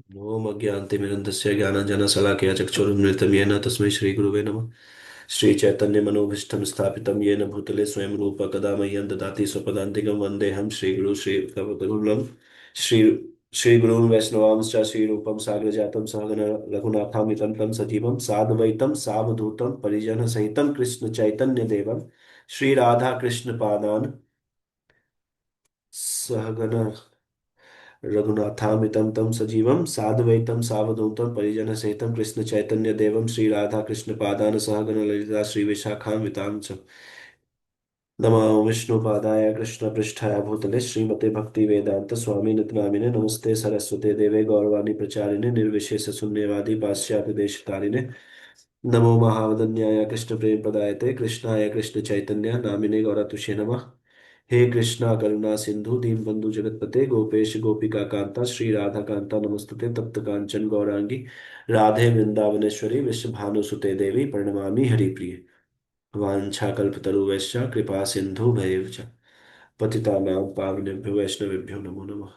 ओम अज्ञानतिमिरन्धस्य ज्ञानाञ्जनशलाकया चक्षुरुन्मिलितं येन तस्मै श्रीगुरुवे नमः। श्रीचैतन्यमनोभीष्टं स्थापितं येन भूतले स्वयं रूप कदा मह्यं ददाति स्वपदान्तिकं वन्देऽहं श्रीगुरु श्रीपदकमलं श्री श्रीगुरून् वैष्णवांश्च श्रीरूपं साग्रजातं सहगण रघुनाथामितं तं सजीवं साद्वैतं सावधूतं परिजनसहितं कृष्णचैतन्यदेवं श्रीराधाकृष्णपादान् सहगण रघुनाथामितं तं सजीवं साद्वैतं सावधूतं परिजनसहितं कृष्णचैतन्यदेवं श्रीराधाकृष्णपादान् सहगण ललिता श्रीविशाखान्वितां च नमो विष्णुपादाय कृष्णपृष्ठाय भूतले श्रीमते भक्तिवेदांत स्वामी नित्यामिने नमस्ते सरस्वते देवे गौरवाणी प्रचारिणे निर्विशेष शून्यवादी पाश्चात्य देशतारिणे नमो महावदन्याय कृष्ण प्रेम प्रदायते कृष्णाय कृष्ण चैतन्य नामिने गौरतुषे नमः। हे कृष्णा करुणा सिंधु दीनबंधु जगतपते गोपेश गोपिका कांता श्री राधा कांता नमस्तुते तप्त कांचन गौरांगी राधे वृंदावनेश्वरी विश्वभानुसुते देवी प्रणमामि हरिप्रिय वाञ्छाकल्पतरुभ्यश्च कृपा सिन्धुभैव च पतितानां पावनेभ्यो वैष्णवेभ्यो नमो नमः।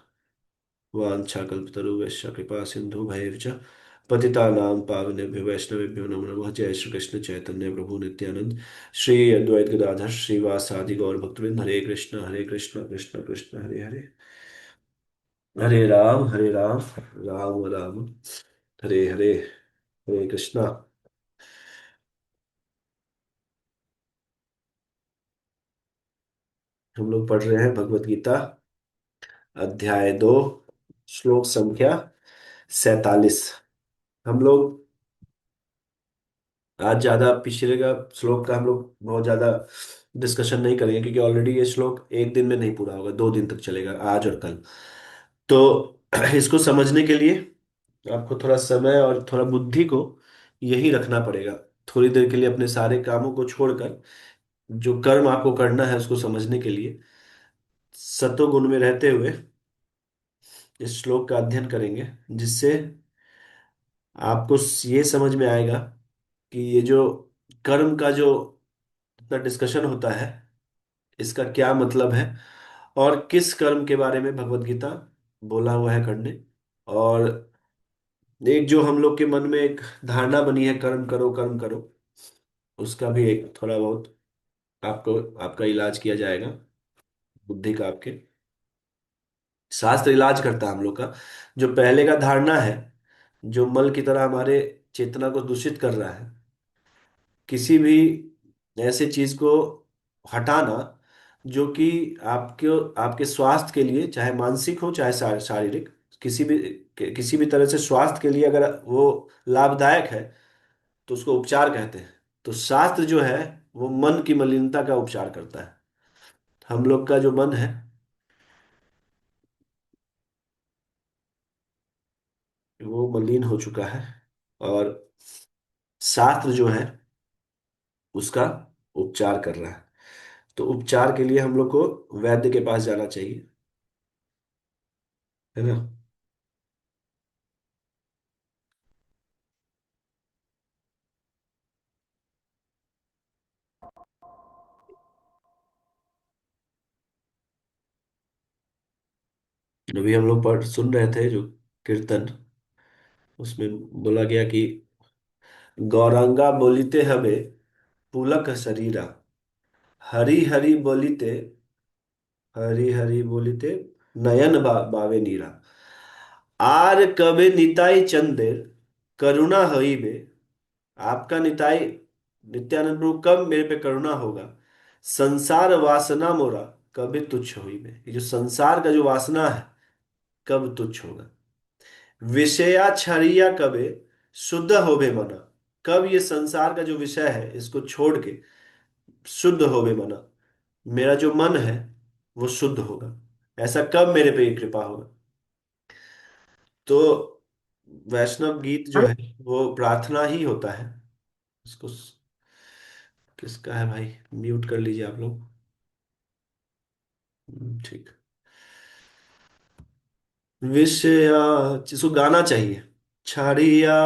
वाञ्छाकल्पतरुभ्यश्च कृपा सिन्धुभैव च पतितानां पावनेभ्यो वैष्णवेभ्यो नमो नमः। जय श्री कृष्ण चैतन्य प्रभु नित्यानंद श्री अद्वैत गदाधर श्रीवासादि गौर भक्तवृंद हरे कृष्ण कृष्ण कृष्ण हरे हरे हरे राम राम राम हरे हरे हरे कृष्णा। हम लोग पढ़ रहे हैं भगवत गीता अध्याय 2 श्लोक संख्या 47। हम लोग आज ज्यादा पिछले का श्लोक का हम लोग बहुत ज्यादा डिस्कशन नहीं करेंगे क्योंकि ऑलरेडी ये श्लोक एक दिन में नहीं पूरा होगा, 2 दिन तक चलेगा, आज और कल। तो इसको समझने के लिए आपको थोड़ा समय और थोड़ा बुद्धि को यही रखना पड़ेगा। थोड़ी देर के लिए अपने सारे कामों को छोड़कर जो कर्म आपको करना है उसको समझने के लिए सत्वगुण में रहते हुए इस श्लोक का अध्ययन करेंगे, जिससे आपको ये समझ में आएगा कि ये जो कर्म का जो इतना डिस्कशन होता है इसका क्या मतलब है और किस कर्म के बारे में भगवत गीता बोला हुआ है करने। और एक जो हम लोग के मन में एक धारणा बनी है कर्म करो, उसका भी एक थोड़ा बहुत आपको आपका इलाज किया जाएगा, बुद्धि का आपके। शास्त्र इलाज करता है हम लोग का जो पहले का धारणा है, जो मल की तरह हमारे चेतना को दूषित कर रहा है। किसी भी ऐसे चीज को हटाना जो कि आपके आपके स्वास्थ्य के लिए, चाहे मानसिक हो चाहे शारीरिक, किसी भी किसी भी तरह से स्वास्थ्य के लिए अगर वो लाभदायक है तो उसको उपचार कहते हैं। तो शास्त्र जो है वो मन की मलिनता का उपचार करता है। हम लोग का जो मन है वो मलिन हो चुका है, और शास्त्र जो है उसका उपचार कर रहा है। तो उपचार के लिए हम लोग को वैद्य के पास जाना चाहिए, है ना। अभी हम लोग पढ़ सुन रहे थे जो कीर्तन, उसमें बोला गया कि गौरांगा बोलिते हबे पुलक शरीरा, हरि हरि बोलिते, हरि हरि बोलिते नयन बावे नीरा, आर कबे निताई चंदेर करुणा हईबे। आपका निताई नित्यानंद प्रभु कब मेरे पे करुणा होगा, संसार वासना मोरा कभी तुच्छ होईबे। ये जो संसार का जो वासना है कब तुच्छ होगा, विषया छरिया कबे शुद्ध होबे मना। कब ये संसार का जो विषय है इसको छोड़ के शुद्ध होबे मना, मेरा जो मन है वो शुद्ध होगा। ऐसा कब मेरे पे ये कृपा होगा। तो वैष्णव गीत जो है वो प्रार्थना ही होता है। इसको किसका है भाई, म्यूट कर लीजिए आप लोग। ठीक। विषया जिसको गाना चाहिए, छाड़िया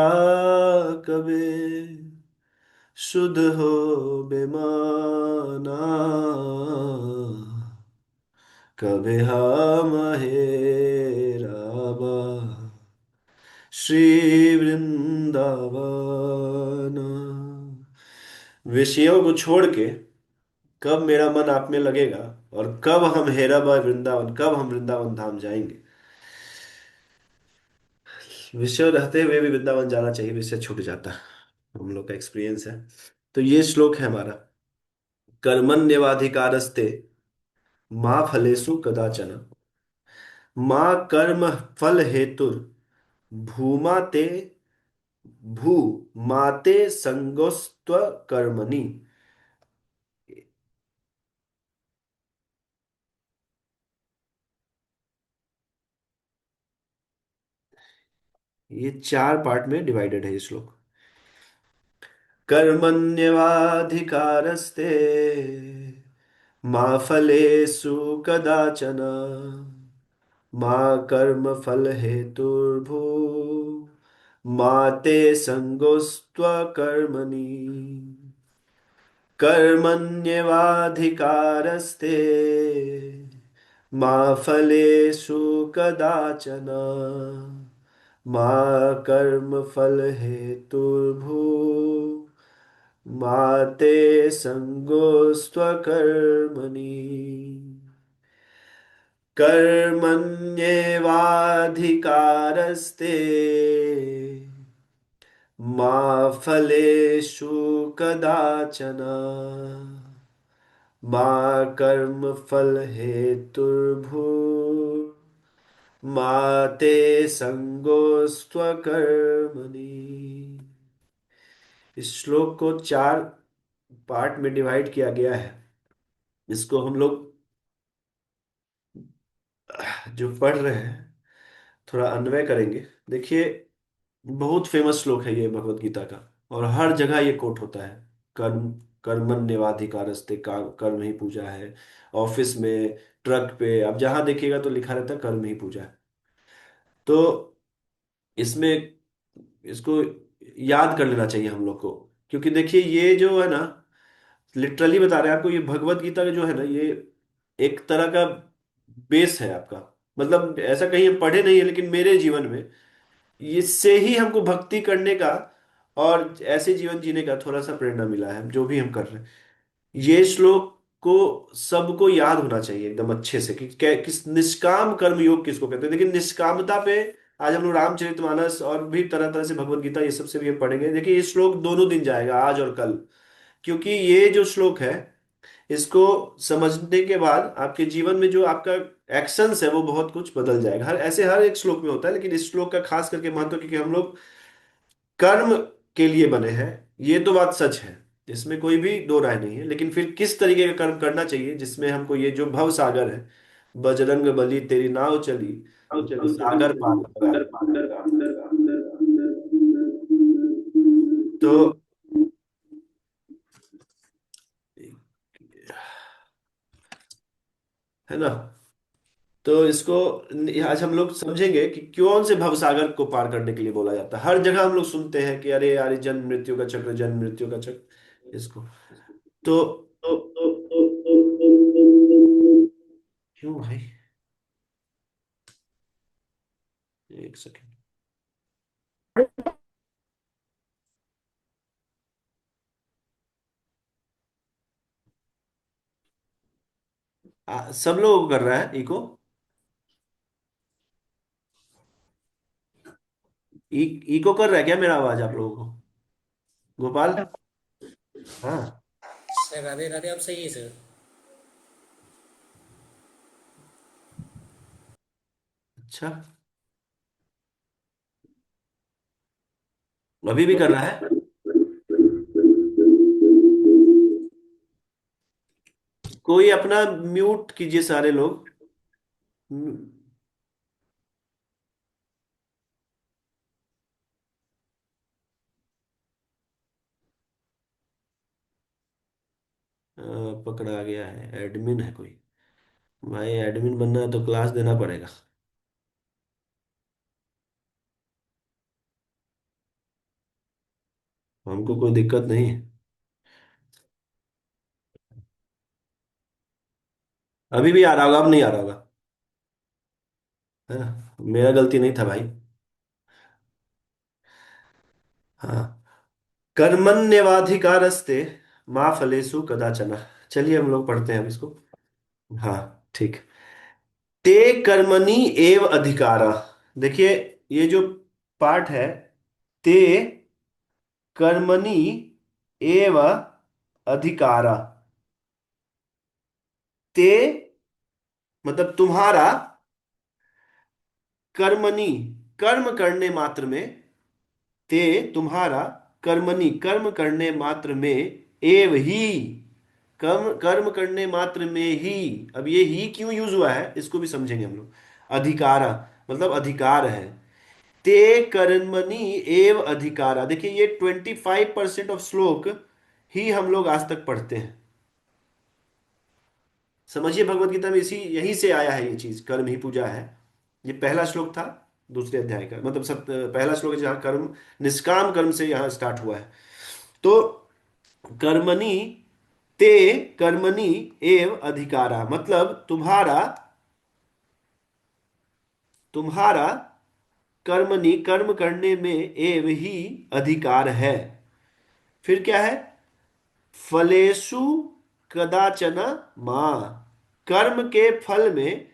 कबे शुद्ध हो बेमाना, कबे हम हेराबा श्री वृंदावन। विषयों को छोड़ के कब मेरा मन आप में लगेगा, और कब हम हेरा बाय वृंदावन, कब हम वृंदावन धाम जाएंगे। विषय रहते हुए भी वृंदावन जाना चाहिए, विषय छूट जाता है। हम लोग का एक्सपीरियंस है। तो ये श्लोक है हमारा। कर्मण्यवाधिकारस्ते माँ फलेषु कदाचन, माँ कर्म फल हेतुर भूमा ते, भू माते संगोस्त्व कर्मणि। ये चार पार्ट में डिवाइडेड है ये श्लोक। कर्मण्यवाधिकारस्ते मा फलेषु कदाचन, मा कर्म फल हेतुर्भू मा ते संगोस्त्व कर्मणि। कर्मण्यवाधिकारस्ते मा फलेषु कदाचन, मा कर्म फल हेतुर्भू मा ते संगोस्त्व कर्मणि। कर्मण्येवाधिकारस्ते मा फलेषु कदाचन, मा कर्म फल हेतुर्भू मा ते संगोस्त्व कर्मणि। इस श्लोक को चार पार्ट में डिवाइड किया गया है। इसको हम लोग जो पढ़ रहे हैं थोड़ा अन्वय करेंगे। देखिए, बहुत फेमस श्लोक है ये भगवत गीता का, और हर जगह ये कोट होता है। कर्म कर्मण्येवाधिकारस्ते, कर्म ही पूजा है। ऑफिस में, ट्रक पे, आप जहां देखिएगा तो लिखा रहता है कर्म ही पूजा है। तो इसमें इसको याद कर लेना चाहिए हम लोग को। क्योंकि देखिए ये जो है ना, लिटरली बता रहे हैं आपको, ये भगवत गीता का जो है ना, ये एक तरह का बेस है आपका। मतलब ऐसा कहीं हम पढ़े नहीं है, लेकिन मेरे जीवन में इससे ही हमको भक्ति करने का और ऐसे जीवन जीने का थोड़ा सा प्रेरणा मिला है, जो भी हम कर रहे हैं। ये श्लोक को सबको याद होना चाहिए एकदम अच्छे से कि किस निष्काम कर्म योग किसको कहते हैं। देखिए निष्कामता पे आज हम लोग रामचरितमानस और भी तरह तरह से भगवत गीता ये सब से भी हम पढ़ेंगे। देखिए ये श्लोक दोनों दिन जाएगा, आज और कल। क्योंकि ये जो श्लोक है, इसको समझने के बाद आपके जीवन में जो आपका एक्शंस है वो बहुत कुछ बदल जाएगा। हर ऐसे हर एक श्लोक में होता है, लेकिन इस श्लोक का खास करके महत्व, क्योंकि हम लोग कर्म के लिए बने हैं। ये तो बात सच है, इसमें कोई भी दो राय नहीं है। लेकिन फिर किस तरीके का कर्म करना चाहिए जिसमें हमको ये जो भव सागर है, बजरंग बली तेरी नाव चली, भव सागर पार लगा। तो है ना, तो इसको आज हम लोग समझेंगे कि कौन से भवसागर को पार करने के लिए बोला जाता है। हर जगह हम लोग सुनते हैं कि अरे यार ये जन्म मृत्यु का चक्र, जन्म मृत्यु का चक्र, इसको तो क्यों भाई, एक सेकेंड। सब लोग कर रहा है इको। इको कर रहा है क्या मेरा आवाज आप लोगों को, गोपाल? हाँ। सर राधे राधे, आप सही है सर। अच्छा, अभी भी कर रहा है? कोई अपना म्यूट कीजिए सारे लोग। पकड़ा गया है, एडमिन है कोई। भाई एडमिन बनना है तो क्लास देना पड़ेगा। हमको कोई दिक्कत नहीं है। अभी भी आ रहा होगा, अब नहीं आ रहा होगा, है ना? मेरा गलती नहीं था भाई। हाँ, कर्मण्यवाधिकारस्ते मा फलेषु कदाचन। चलिए हम लोग पढ़ते हैं अब इसको। हाँ, ठीक। ते कर्मणि एव अधिकारा। देखिए, ये जो पाठ है, ते कर्मणि एव अधिकारा। ते मतलब तुम्हारा, कर्मणि कर्म करने मात्र में, ते तुम्हारा, कर्मणि कर्म करने मात्र में, एव ही कर्म कर्म करने मात्र में ही। अब ये ही क्यों यूज हुआ है इसको भी समझेंगे हम लोग। अधिकारा मतलब अधिकार है। ते कर्मणि एव अधिकारा। देखिए, ये 25% ऑफ श्लोक ही हम लोग आज तक पढ़ते हैं। समझिए, भगवत गीता में इसी यहीं से आया है ये चीज, कर्म ही पूजा है। ये पहला श्लोक था दूसरे अध्याय का, मतलब सब पहला श्लोक है जहाँ कर्म, निष्काम कर्म से यहाँ स्टार्ट हुआ है। तो कर्मणि, ते कर्मणि एव अधिकारा मतलब तुम्हारा, तुम्हारा कर्मणि कर्म करने में एव ही अधिकार है। फिर क्या है? फलेषु कदाचन मां। कर्म के फल में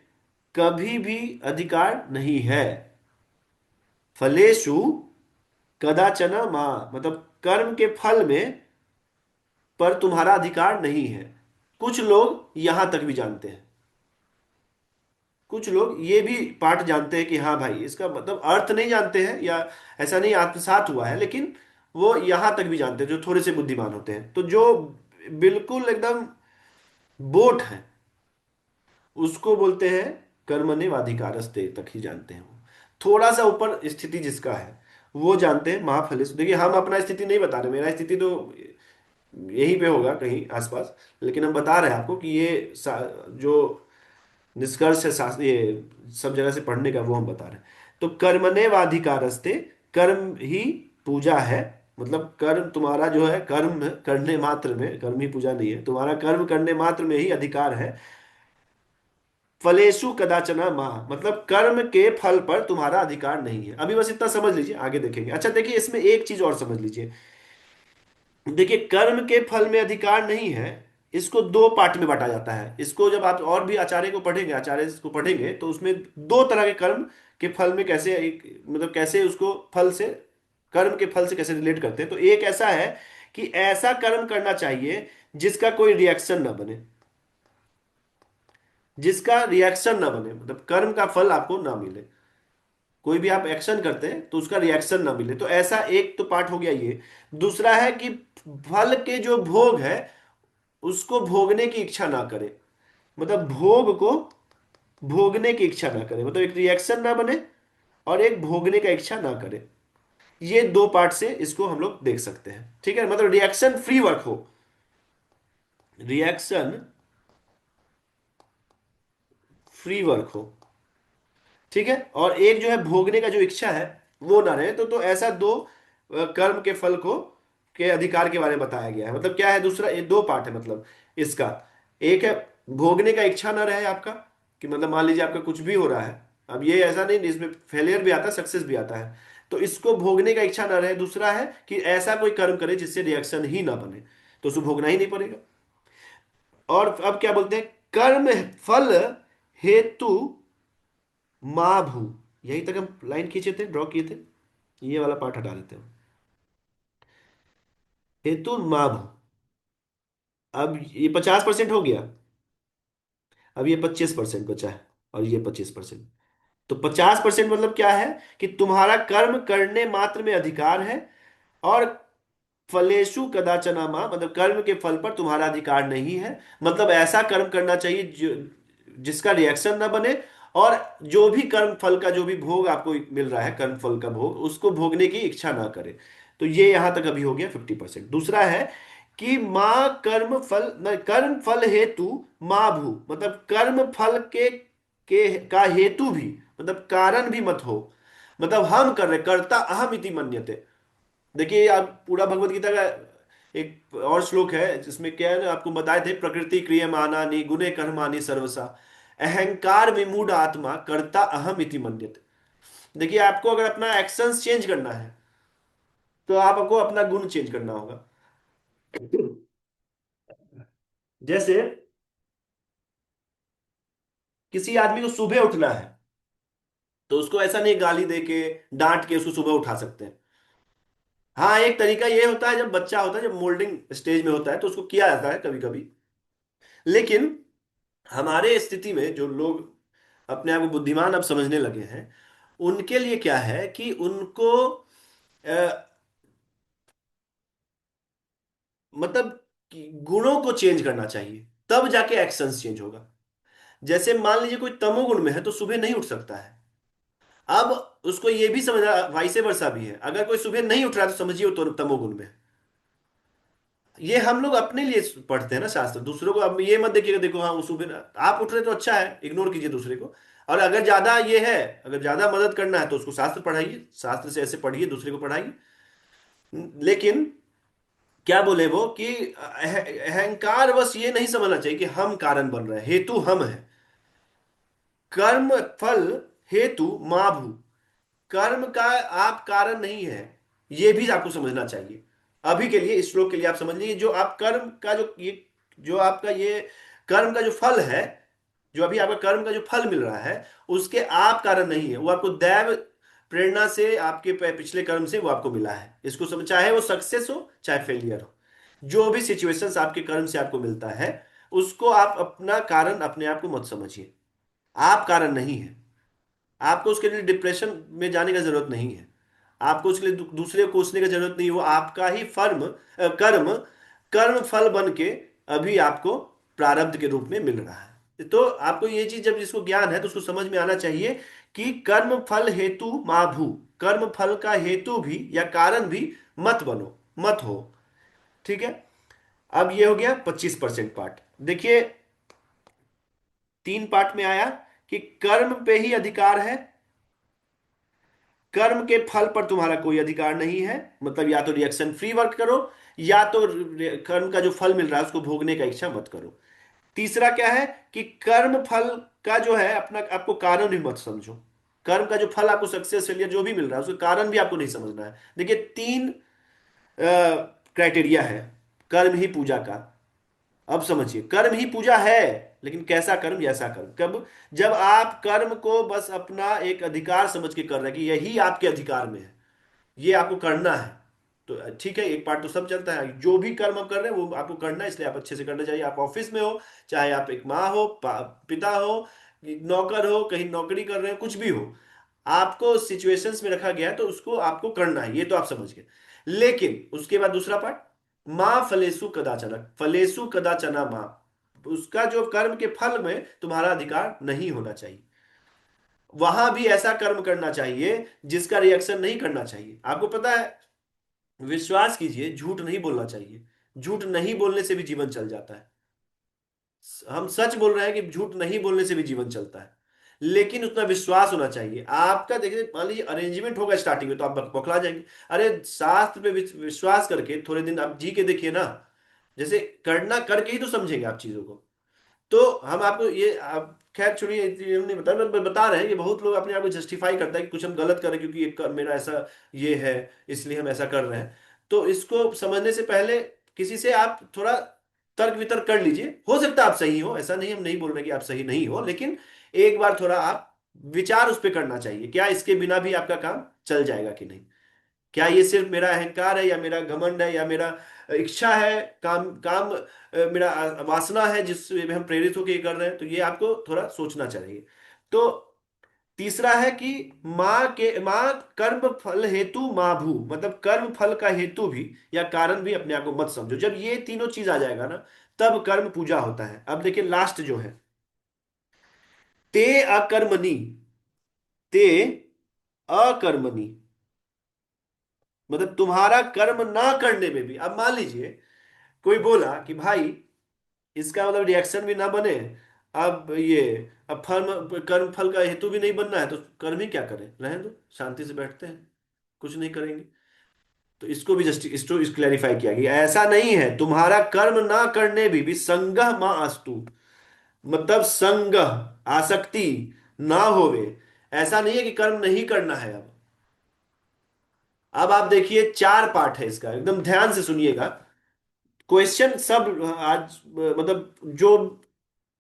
कभी भी अधिकार नहीं है। फलेषु कदाचन मां मतलब कर्म के फल में पर तुम्हारा अधिकार नहीं है। कुछ लोग यहां तक भी जानते हैं, कुछ लोग ये भी पाठ जानते हैं कि हाँ भाई, इसका मतलब अर्थ नहीं जानते हैं, या ऐसा नहीं आत्मसात हुआ है, लेकिन वो यहां तक भी जानते हैं जो थोड़े से बुद्धिमान होते हैं। तो जो बिल्कुल एकदम बोट है, उसको बोलते हैं कर्मण्येवाधिकारस्ते, तक ही जानते हैं वो। थोड़ा सा ऊपर स्थिति जिसका है वो जानते हैं महाफलेषु। देखिए, हम अपना स्थिति नहीं बता रहे, मेरा स्थिति तो यहीं पे होगा कहीं आसपास, लेकिन हम बता रहे हैं आपको कि ये जो निष्कर्ष है ये सब जगह से पढ़ने का, वो हम बता रहे हैं। तो कर्मण्येवाधिकारस्ते, कर्म ही पूजा है। मतलब कर्म तुम्हारा जो है, कर्म करने मात्र में, कर्म ही पूजा नहीं है, तुम्हारा कर्म करने मात्र में ही अधिकार है। फलेषु कदाचन माह मतलब कर्म के फल पर तुम्हारा अधिकार नहीं है। अभी बस इतना समझ लीजिए, आगे देखेंगे। अच्छा देखिए, इसमें एक चीज और समझ लीजिए। देखिए, कर्म के फल में अधिकार नहीं है, इसको दो पार्ट में बांटा जाता है। इसको जब आप और भी आचार्य को पढ़ेंगे, आचार्य को पढ़ेंगे, तो उसमें दो तरह के कर्म के फल में कैसे मतलब कैसे उसको फल से, कर्म के फल से कैसे रिलेट करते हैं। तो एक ऐसा है कि ऐसा कर्म करना चाहिए जिसका कोई रिएक्शन ना बने, जिसका रिएक्शन ना बने, मतलब कर्म का फल आपको ना मिले। कोई भी आप एक्शन करते हैं तो उसका रिएक्शन ना मिले, तो ऐसा एक तो पार्ट हो गया ये। दूसरा है कि फल के जो भोग है उसको भोगने की इच्छा ना करे, मतलब भोग को भोगने की इच्छा ना करे, मतलब एक रिएक्शन ना बने और एक भोगने का इच्छा ना करे। ये दो पार्ट से इसको हम लोग देख सकते हैं, ठीक है। मतलब रिएक्शन फ्री वर्क हो, रिएक्शन फ्री वर्क हो, ठीक है। और एक जो है भोगने का जो इच्छा है वो ना रहे। तो ऐसा दो कर्म के फल को के अधिकार के बारे में बताया गया है। मतलब क्या है, दूसरा ये दो पार्ट है मतलब इसका। एक है भोगने का इच्छा ना रहे आपका, कि मतलब मान लीजिए आपका कुछ भी हो रहा है, अब ये ऐसा नहीं, इसमें फेलियर भी आता है, सक्सेस भी आता है, तो इसको भोगने का इच्छा ना रहे। दूसरा है कि ऐसा कोई कर्म करे जिससे रिएक्शन ही ना बने, तो उसको भोगना ही नहीं पड़ेगा। और अब क्या बोलते हैं, कर्म फल हेतु माँ भू। यहीं तक हम लाइन खींचे थे, ड्रॉ किए थे, ये वाला पार्ट हटा देते हैं। हेतु माँ भू। अब ये 50% हो गया, अब ये 25% बचा है, और ये 25%। तो 50% मतलब क्या है कि तुम्हारा कर्म करने मात्र में अधिकार है, और फलेषु कदाचनामा मतलब कर्म के फल पर तुम्हारा अधिकार नहीं है। मतलब ऐसा कर्म करना चाहिए जिसका रिएक्शन ना बने, और जो भी कर्म फल का जो भी भोग आपको मिल रहा है, कर्म फल का भोग, उसको भोगने की इच्छा ना करे। तो ये यहां तक अभी हो गया 50%। दूसरा है कि माँ कर्म फल न, कर्म फल हेतु माँ भू मतलब कर्म फल के का हेतु भी, मतलब कारण भी मत हो। मतलब हम कर रहे, कर्ता अहम इति मन्यते। देखिए, आप पूरा भगवत गीता का एक और श्लोक है जिसमें क्या है ना, आपको बताए थे, प्रकृति क्रियमाणानि गुणे कर्माणि सर्वसा अहंकार विमूढ़ आत्मा कर्ता अहम इति मन्यते। देखिए, आपको अगर अपना एक्शंस चेंज करना है, तो आपको अपना गुण चेंज करना होगा। जैसे किसी आदमी को सुबह उठना है, तो उसको ऐसा नहीं गाली दे के डांट के उसको सुबह उठा सकते हैं। हाँ, एक तरीका ये होता है, जब बच्चा होता है, जब मोल्डिंग स्टेज में होता है, तो उसको किया जाता है कभी कभी। लेकिन हमारे स्थिति में जो लोग अपने आप को बुद्धिमान अब समझने लगे हैं, उनके लिए क्या है कि उनको अ, मतलब कि गुणों को चेंज करना चाहिए, तब जाके एक्शंस चेंज होगा। जैसे मान लीजिए कोई तमोगुण में है तो सुबह नहीं उठ सकता है। अब उसको ये भी समझना, वाइसे वर्सा भी है, अगर कोई सुबह नहीं उठ रहा है तो समझिए वो तो तमोगुण में है। ये हम लोग अपने लिए पढ़ते हैं ना शास्त्र, दूसरों को अब ये मत देखिएगा, देखो हाँ वो सुबह आप उठ रहे तो अच्छा है, इग्नोर कीजिए दूसरे को। और अगर ज्यादा ये है, अगर ज्यादा मदद करना है तो उसको शास्त्र पढ़ाइए, शास्त्र से ऐसे पढ़िए, दूसरे को पढ़ाइए। लेकिन क्या बोले वो कि अहंकार बस ये नहीं समझना चाहिए कि हम कारण बन रहे हैं, हेतु हम है। कर्म फल हेतु माँ भू, कर्म का आप कारण नहीं है, ये भी आपको समझना चाहिए। अभी के लिए इस श्लोक के लिए आप समझ लीजिए, जो आप कर्म का जो ये, जो आपका ये कर्म का जो फल है, जो अभी आपका कर्म का जो फल मिल रहा है, उसके आप कारण नहीं है, वो आपको दैव प्रेरणा से, आपके पिछले कर्म से वो आपको मिला है। इसको समझ, चाहे वो सक्सेस हो चाहे फेलियर हो, जो भी सिचुएशंस आपके कर्म से आपको मिलता है, उसको आप अपना कारण अपने आप को मत समझिए। आप कारण नहीं है। आपको उसके लिए डिप्रेशन में जाने का जरूरत नहीं है। आपको उसके लिए दूसरे को कोसने का जरूरत नहीं है। वो आपका ही कर्म, कर्म फल बन के अभी आपको प्रारब्ध के रूप में मिल रहा है। तो आपको ये चीज जब जिसको ज्ञान है तो उसको समझ में आना चाहिए कि कर्म फल हेतु माभू, कर्म फल का हेतु भी या कारण भी मत बनो, मत हो। ठीक है। अब ये हो गया 25% पार्ट। देखिए, 3 पार्ट में आया कि कर्म पे ही अधिकार है, कर्म के फल पर तुम्हारा कोई अधिकार नहीं है, मतलब या तो रिएक्शन फ्री वर्क करो, या तो कर्म का जो फल मिल रहा है उसको भोगने का इच्छा मत करो। तीसरा क्या है कि कर्म फल का जो है अपना आपको कारण भी मत समझो। कर्म का जो फल आपको सक्सेस फेलियर जो भी मिल रहा है उसका कारण भी आपको नहीं समझना है। देखिए, 3 क्राइटेरिया है कर्म ही पूजा का। अब समझिए, कर्म ही पूजा है, लेकिन कैसा कर्म, ऐसा कर्म कब, जब आप कर्म को बस अपना एक अधिकार समझ के कर रहे हैं कि यही आपके अधिकार में है, ये आपको करना है। तो ठीक है, एक पार्ट तो सब चलता है, जो भी कर्म आप कर रहे हैं वो आपको करना है, इसलिए आप अच्छे से करना चाहिए। आप ऑफिस में हो, चाहे आप एक माँ हो, पिता हो, नौकर हो, कहीं नौकरी कर रहे हो, कुछ भी हो, आपको सिचुएशंस में रखा गया है तो उसको आपको करना है, ये तो आप समझ गए। लेकिन उसके बाद दूसरा पार्ट, माँ फलेसु कदाचन, फलेसु कदाचना माँ, उसका जो कर्म के फल में तुम्हारा अधिकार नहीं होना चाहिए। वहां भी ऐसा कर्म करना चाहिए जिसका रिएक्शन नहीं करना चाहिए। आपको पता है, विश्वास कीजिए, झूठ नहीं बोलना चाहिए। झूठ नहीं बोलने से भी जीवन चल जाता है। हम सच बोल रहे हैं कि झूठ नहीं बोलने से भी जीवन चलता है, लेकिन उतना विश्वास होना चाहिए आपका। देखिए, मान लीजिए अरेंजमेंट होगा स्टार्टिंग में तो आप बौखला जाएंगे। अरे शास्त्र पे विश्वास करके थोड़े दिन आप जी के देखिए ना, जैसे करना करके ही तो समझेंगे आप चीजों को। तो हम आपको ये आप खैर छोड़िए, ये हम नहीं बता, मैं बता रहे हैं कि बहुत लोग अपने आप को जस्टिफाई करता है कि कुछ हम गलत कर रहे हैं क्योंकि मेरा ऐसा ये है, इसलिए हम ऐसा कर रहे हैं। तो इसको समझने से पहले किसी से आप थोड़ा तर्क वितर्क कर लीजिए। हो सकता है आप सही हो, ऐसा नहीं, हम नहीं बोल रहे कि आप सही नहीं हो, लेकिन एक बार थोड़ा आप विचार उस पर करना चाहिए, क्या इसके बिना भी आपका काम चल जाएगा कि नहीं। क्या ये सिर्फ मेरा अहंकार है, या मेरा घमंड है, या मेरा इच्छा है, काम काम मेरा वासना है जिससे हम प्रेरित होकर ये कर रहे हैं, तो ये आपको थोड़ा सोचना चाहिए। तो तीसरा है कि माँ कर्म फल हेतु माँ भू, मतलब कर्म फल का हेतु भी या कारण भी अपने आप को मत समझो। जब ये तीनों चीज आ जाएगा ना, तब कर्म पूजा होता है। अब देखिए लास्ट जो है, ते अकर्मणि, ते अकर्मणि, मतलब तुम्हारा कर्म ना करने में भी। अब मान लीजिए कोई बोला कि भाई इसका मतलब रिएक्शन भी ना बने, अब ये, अब फल कर्म फल का हेतु भी नहीं बनना है, तो कर्म ही क्या करें, रहें दो, शांति से बैठते हैं, कुछ नहीं करेंगे। तो इसको भी जस्ट इसको इस क्लैरिफाई किया गया, ऐसा नहीं है, तुम्हारा कर्म ना करने भी संगह मां अस्तु, मतलब संगह आसक्ति, ना होवे। ऐसा नहीं है कि कर्म नहीं करना है अब, अब आप देखिए, चार पार्ट है इसका, एकदम ध्यान से सुनिएगा। क्वेश्चन सब आज मतलब जो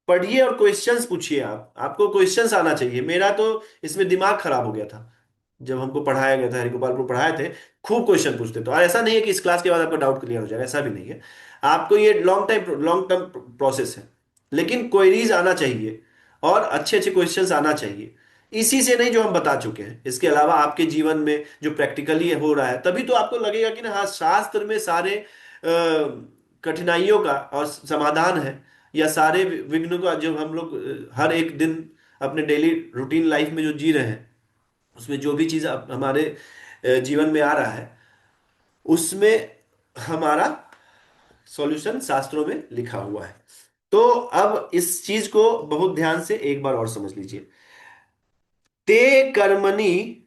पढ़िए और क्वेश्चंस पूछिए। आप आपको क्वेश्चंस आना चाहिए। मेरा तो इसमें दिमाग खराब हो गया था जब हमको पढ़ाया गया था, हरिगोपाल को पढ़ाए थे। खूब क्वेश्चन पूछते तो, और ऐसा नहीं है कि इस क्लास के बाद आपका डाउट क्लियर हो जाएगा, ऐसा भी नहीं है। आपको ये लॉन्ग टर्म प्रोसेस है। लेकिन क्वेरीज आना चाहिए और अच्छे अच्छे क्वेश्चंस आना चाहिए। इसी से नहीं जो हम बता चुके हैं, इसके अलावा आपके जीवन में जो प्रैक्टिकली हो रहा है, तभी तो आपको लगेगा कि ना हाँ, शास्त्र में सारे कठिनाइयों का और समाधान है, या सारे विघ्नों का जो हम लोग हर एक दिन अपने डेली रूटीन लाइफ में जो जी रहे हैं, उसमें जो भी चीज हमारे जीवन में आ रहा है, उसमें हमारा सॉल्यूशन शास्त्रों में लिखा हुआ है। तो अब इस चीज को बहुत ध्यान से एक बार और समझ लीजिए। ते कर्मणि,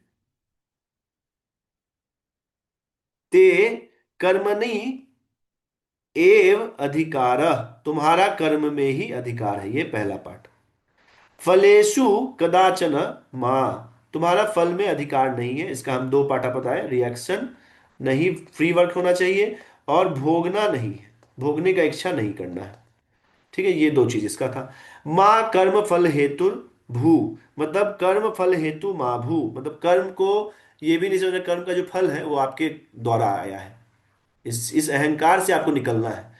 ते कर्मणि एव अधिकारः, तुम्हारा कर्म में ही अधिकार है, ये पहला पार्ट। फलेषु कदाचन माँ, तुम्हारा फल में अधिकार नहीं है, इसका हम दो पार्ट बताए। रिएक्शन नहीं, फ्री वर्क होना चाहिए, और भोगना नहीं है, भोगने का इच्छा नहीं करना है। ठीक है, ये दो चीज इसका था। माँ कर्म फल हेतु भू, मतलब कर्म फल हेतु माँ भू, मतलब कर्म को ये भी नहीं समझना कर्म का जो फल है वो आपके द्वारा आया है। इस अहंकार से आपको निकलना है।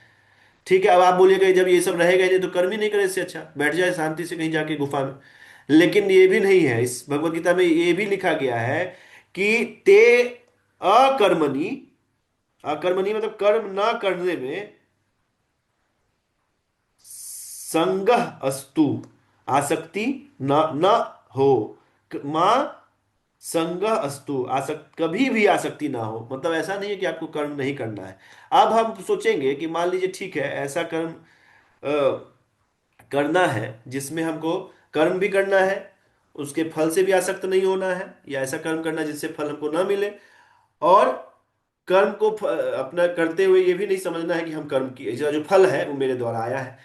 ठीक है, अब आप बोलिएगा जब ये सब रहेगा ही नहीं तो कर्म ही नहीं करे, इससे अच्छा बैठ जाए शांति से कहीं जाके गुफा में। लेकिन ये भी नहीं है, इस भगवत गीता में ये भी लिखा गया है कि ते अकर्मणि, अकर्मणि मतलब कर्म ना करने में, संगह अस्तु, आसक्ति न न हो। मां संगह अस्तु, आसक्त कभी भी आसक्ति ना हो, मतलब ऐसा नहीं है कि आपको कर्म नहीं करना है। अब हम सोचेंगे कि मान लीजिए ठीक है, ऐसा कर्म करना है जिसमें हमको कर्म भी करना है, उसके फल से भी आसक्त नहीं होना है, या ऐसा कर्म करना है जिससे फल हमको ना मिले, और कर्म को अपना करते हुए ये भी नहीं समझना है कि हम कर्म की जो फल है वो मेरे द्वारा आया है।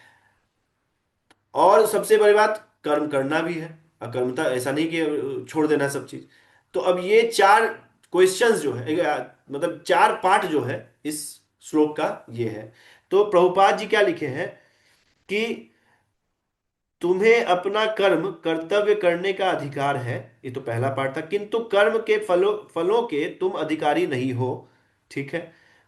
और सबसे बड़ी बात, कर्म करना भी है, अकर्मता ऐसा नहीं कि छोड़ देना सब चीज। तो अब ये चार क्वेश्चंस जो है, मतलब चार पार्ट जो है इस श्लोक का, ये है। तो प्रभुपाद जी क्या लिखे हैं कि तुम्हें अपना कर्म कर्तव्य करने का अधिकार है, ये तो पहला पार्ट था, किंतु कर्म के फलों फलों के तुम अधिकारी नहीं हो। ठीक है।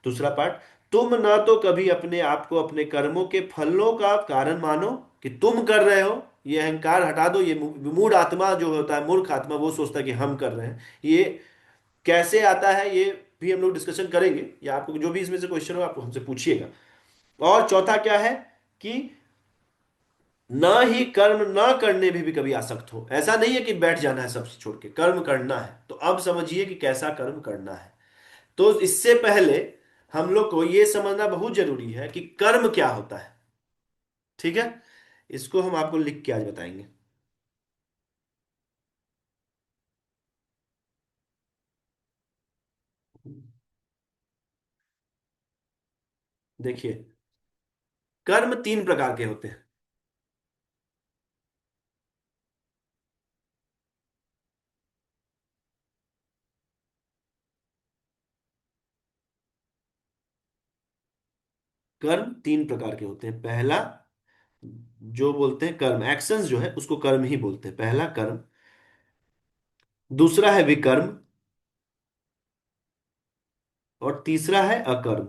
दूसरा पार्ट, तुम ना तो कभी अपने आप को अपने कर्मों के फलों का कारण मानो कि तुम कर रहे हो, ये अहंकार हटा दो। ये मूढ़ आत्मा जो होता है, मूर्ख आत्मा, वो सोचता है कि हम कर रहे हैं। ये कैसे आता है ये भी हम लोग डिस्कशन करेंगे, या आपको जो भी इसमें से क्वेश्चन हो आपको हमसे पूछिएगा। और चौथा क्या है कि ना ही कर्म ना करने में भी कभी आसक्त हो। ऐसा नहीं है कि बैठ जाना है सब छोड़ के, कर्म करना है। तो अब समझिए कि कैसा कर्म करना है। तो इससे पहले हम लोग को यह समझना बहुत जरूरी है कि कर्म क्या होता है। ठीक है, इसको हम आपको लिख के आज बताएंगे। देखिए, कर्म तीन प्रकार के होते हैं। कर्म तीन प्रकार के होते हैं। पहला जो बोलते हैं कर्म, एक्शंस जो है उसको कर्म ही बोलते हैं, पहला कर्म। दूसरा है विकर्म, और तीसरा है अकर्म।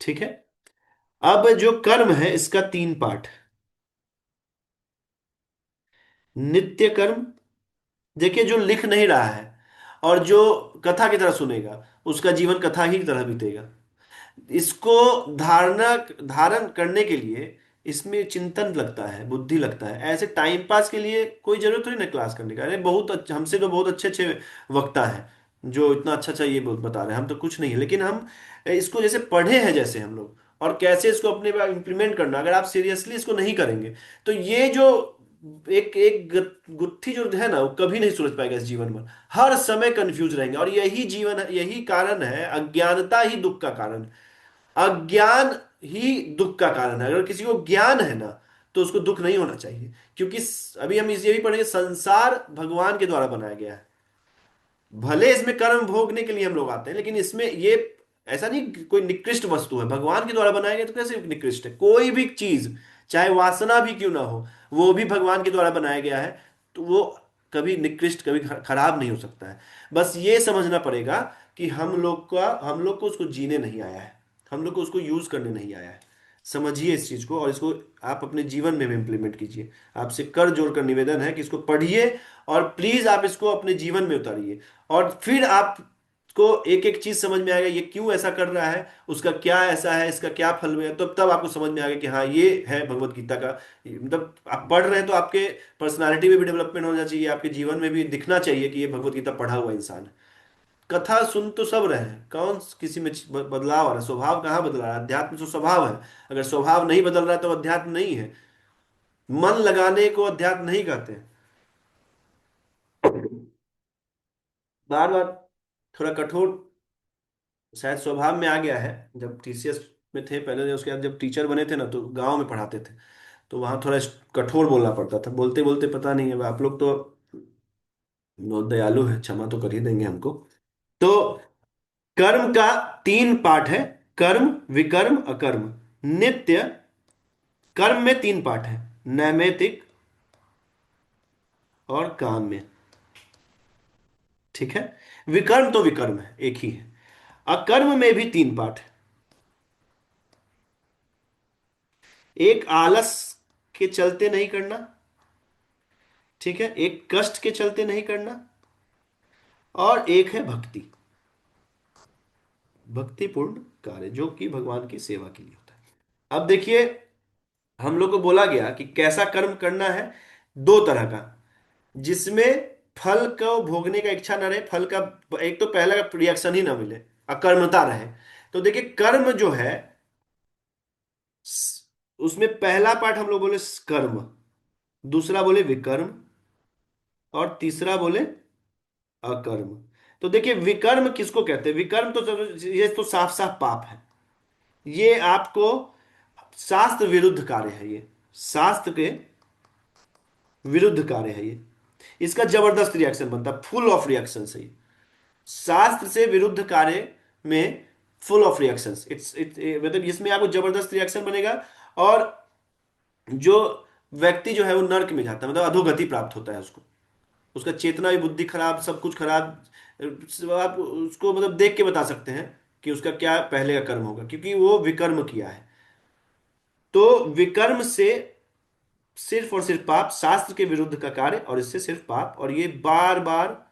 ठीक है। अब जो कर्म है इसका तीन पार्ट। नित्य कर्म, देखिए जो लिख नहीं रहा है और जो कथा की तरह सुनेगा, उसका जीवन कथा ही की तरह बीतेगा। इसको धारणा धारण करने के लिए इसमें चिंतन लगता है, बुद्धि लगता है। ऐसे टाइम पास के लिए कोई जरूरत थोड़ी ना क्लास करने का। अरे बहुत अच्छा, हमसे तो बहुत अच्छे अच्छे वक्ता हैं जो इतना अच्छा अच्छा ये बता रहे हैं, हम तो कुछ नहीं है। लेकिन हम इसको जैसे पढ़े हैं, जैसे हम लोग, और कैसे इसको अपने पे इम्प्लीमेंट करना, अगर आप सीरियसली इसको नहीं करेंगे तो ये जो एक एक गुत्थी जो है ना, वो कभी नहीं सुलझ पाएगा इस जीवन में। हर समय कंफ्यूज रहेंगे, और यही जीवन है, यही कारण है, अज्ञानता ही दुख का कारण है। अज्ञान ही दुख का कारण है। अगर किसी को ज्ञान है ना, तो उसको दुख नहीं होना चाहिए, क्योंकि अभी हम इस ये भी पढ़ेंगे, संसार भगवान के द्वारा बनाया गया है। भले इसमें कर्म भोगने के लिए हम लोग आते हैं, लेकिन इसमें ये ऐसा नहीं कि कोई निकृष्ट वस्तु है, भगवान के द्वारा बनाया गया तो कैसे निकृष्ट है? कोई भी चीज, चाहे वासना भी क्यों ना हो, वो भी भगवान के द्वारा बनाया गया है, तो वो कभी निकृष्ट, कभी खराब नहीं हो सकता है। बस ये समझना पड़ेगा कि हम लोग को उसको जीने नहीं आया है, हम लोग को उसको यूज करने नहीं आया है। समझिए इस चीज को, और इसको आप अपने जीवन में भी इम्प्लीमेंट कीजिए। आपसे कर जोड़कर निवेदन है कि इसको पढ़िए, और प्लीज आप इसको अपने जीवन में उतारिए, और फिर आपको एक एक चीज समझ में आएगा, ये क्यों ऐसा कर रहा है, उसका क्या ऐसा है, इसका क्या फल में है। तो तब आपको समझ में आएगा कि हाँ, ये है भगवत गीता का। मतलब आप पढ़ रहे हैं तो आपके पर्सनालिटी में भी डेवलपमेंट होना चाहिए, आपके जीवन में भी दिखना चाहिए कि ये भगवत गीता पढ़ा हुआ इंसान है। कथा सुन तो सब रहे हैं, कौन किसी में बदलाव आ रहा है? स्वभाव कहाँ बदल रहा है? अध्यात्म तो स्वभाव है। अगर स्वभाव नहीं बदल रहा है तो अध्यात्म नहीं है। मन लगाने को अध्यात्म नहीं कहते। बार बार थोड़ा कठोर शायद स्वभाव में आ गया है। जब टीसीएस में थे पहले, उसके बाद जब टीचर बने थे ना, तो गांव में पढ़ाते थे, तो वहां थोड़ा कठोर बोलना पड़ता था। बोलते बोलते पता नहीं है, आप लोग तो बहुत दयालु है, क्षमा तो कर ही देंगे हमको। तो कर्म का तीन पार्ट है: कर्म, विकर्म, अकर्म। नित्य कर्म में तीन पार्ट है: नैमित्तिक और काम में। ठीक है? विकर्म तो विकर्म है, एक ही है। अकर्म में भी तीन पार्ट है: एक आलस के चलते नहीं करना, ठीक है, एक कष्ट के चलते नहीं करना, और एक है भक्ति, भक्तिपूर्ण कार्य जो कि भगवान की सेवा के लिए होता है। अब देखिए, हम लोग को बोला गया कि कैसा कर्म करना है। दो तरह का, जिसमें फल को भोगने का इच्छा न रहे, फल का एक तो पहला का रिएक्शन ही ना मिले, अकर्मता रहे। तो देखिए, कर्म जो है, उसमें पहला पार्ट हम लोग बोले कर्म, दूसरा बोले विकर्म, और तीसरा बोले अकर्म। तो देखिए, विकर्म किसको कहते हैं? विकर्म तो ये तो साफ साफ पाप है। ये आपको शास्त्र विरुद्ध कार्य है, ये शास्त्र के विरुद्ध कार्य है ये। इसका जबरदस्त रिएक्शन बनता है, फुल ऑफ रिएक्शन से ये। शास्त्र से विरुद्ध कार्य में फुल ऑफ रिएक्शंस, इट्स मतलब इसमें आपको जबरदस्त रिएक्शन बनेगा। और जो व्यक्ति जो है वो नर्क में जाता है, मतलब अधोगति प्राप्त होता है उसको। उसका चेतना भी, बुद्धि खराब, सब कुछ खराब। आप उसको मतलब देख के बता सकते हैं कि उसका क्या पहले का कर्म होगा, क्योंकि वो विकर्म किया है। तो विकर्म से सिर्फ और सिर्फ पाप, शास्त्र के विरुद्ध का कार्य, और इससे सिर्फ पाप। और ये बार बार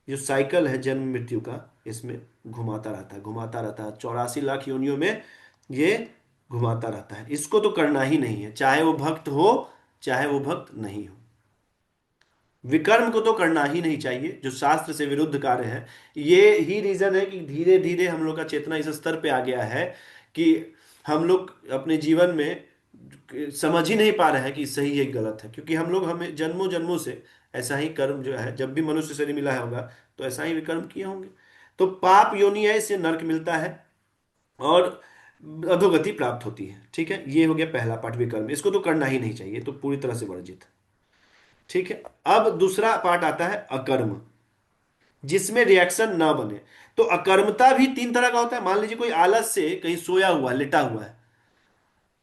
जो साइकिल है जन्म मृत्यु का, इसमें घुमाता रहता है, घुमाता रहता है, 84 लाख योनियों में ये घुमाता रहता है। इसको तो करना ही नहीं है, चाहे वो भक्त हो, चाहे वो भक्त नहीं हो। विकर्म को तो करना ही नहीं चाहिए, जो शास्त्र से विरुद्ध कार्य है। ये ही रीजन है कि धीरे धीरे हम लोग का चेतना इस स्तर पे आ गया है कि हम लोग अपने जीवन में समझ ही नहीं पा रहे हैं कि सही है गलत है, क्योंकि हम लोग, हमें जन्मों जन्मों से ऐसा ही कर्म जो है, जब भी मनुष्य शरीर मिला है होगा तो ऐसा ही विकर्म किए होंगे। तो पाप योनि है, इससे नरक मिलता है और अधोगति प्राप्त होती है। ठीक है, ये हो गया पहला पार्ट विकर्म, इसको तो करना ही नहीं चाहिए, तो पूरी तरह से वर्जित। ठीक है, अब दूसरा पार्ट आता है अकर्म, जिसमें रिएक्शन ना बने। तो अकर्मता भी तीन तरह का होता है। मान लीजिए कोई आलस से कहीं सोया हुआ है, लेटा हुआ है,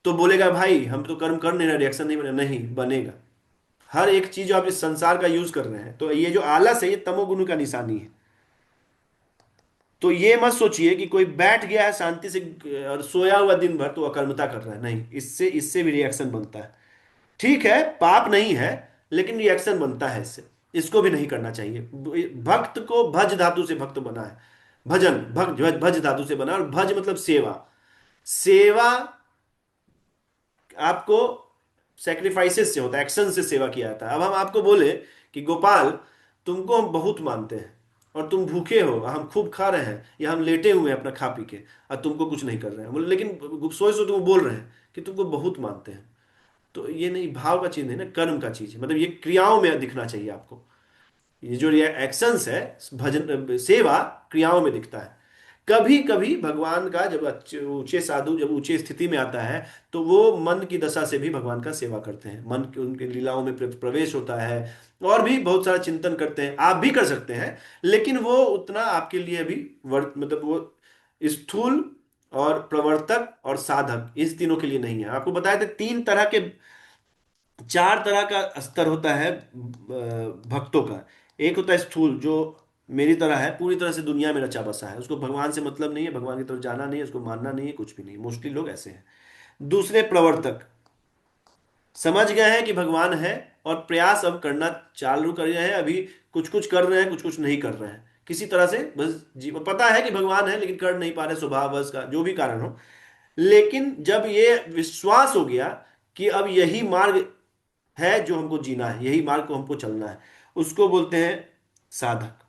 तो बोलेगा भाई हम तो कर्म कर नहीं रहे, रिएक्शन नहीं बनेगा। नहीं बनेगा। हर एक चीज जो आप इस संसार का यूज कर रहे हैं, तो ये जो आलस है, ये तमोगुण का निशानी है। तो ये मत सोचिए कि कोई बैठ गया है शांति से और सोया हुआ दिन भर तो अकर्मता कर रहा है। नहीं, इससे इससे भी रिएक्शन बनता है। ठीक है, पाप नहीं है, लेकिन रिएक्शन बनता है इससे। इसको भी नहीं करना चाहिए। भक्त को भज धातु से भक्त बना है। भजन, भक्त भज भज धातु से बना, और भज मतलब सेवा। सेवा आपको सेक्रीफाइसेस से होता है, एक्शन से सेवा किया जाता है। अब हम आपको बोले कि गोपाल, तुमको हम बहुत मानते हैं, और तुम भूखे हो, हम खूब खा रहे हैं, या हम लेटे हुए हैं अपना खा पी के, और तुमको कुछ नहीं कर रहे हैं, बोले लेकिन सोच तो तुम बोल रहे हैं कि तुमको बहुत मानते हैं। तो ये नहीं, भाव का चीज नहीं ना, कर्म का चीज है। मतलब ये क्रियाओं में दिखना चाहिए आपको। ये जो एक्शंस है, भजन सेवा क्रियाओं में दिखता है। कभी कभी भगवान का जब ऊंचे साधु जब ऊंचे स्थिति में आता है, तो वो मन की दशा से भी भगवान का सेवा करते हैं। मन के उनके लीलाओं में प्रवेश होता है, और भी बहुत सारा चिंतन करते हैं, आप भी कर सकते हैं, लेकिन वो उतना आपके लिए अभी वर्क मतलब वो स्थूल और प्रवर्तक और साधक इस तीनों के लिए नहीं है। आपको बताया था तीन तरह के, चार तरह का स्तर होता है भक्तों का। एक होता है स्थूल, जो मेरी तरह है, पूरी तरह से दुनिया में रचा बसा है, उसको भगवान से मतलब नहीं है, भगवान की तरफ जाना नहीं है, उसको मानना नहीं है, कुछ भी नहीं, मोस्टली लोग ऐसे हैं। दूसरे प्रवर्तक, समझ गए हैं कि भगवान है और प्रयास अब करना चालू कर रहे हैं, अभी कुछ कुछ कर रहे हैं, कुछ कुछ नहीं कर रहे हैं, किसी तरह से बस जीवन पता है कि भगवान है लेकिन कर नहीं पा रहे, स्वभाववश का जो भी कारण हो। लेकिन जब ये विश्वास हो गया कि अब यही मार्ग है जो हमको जीना है, यही मार्ग को हमको चलना है, उसको बोलते हैं साधक।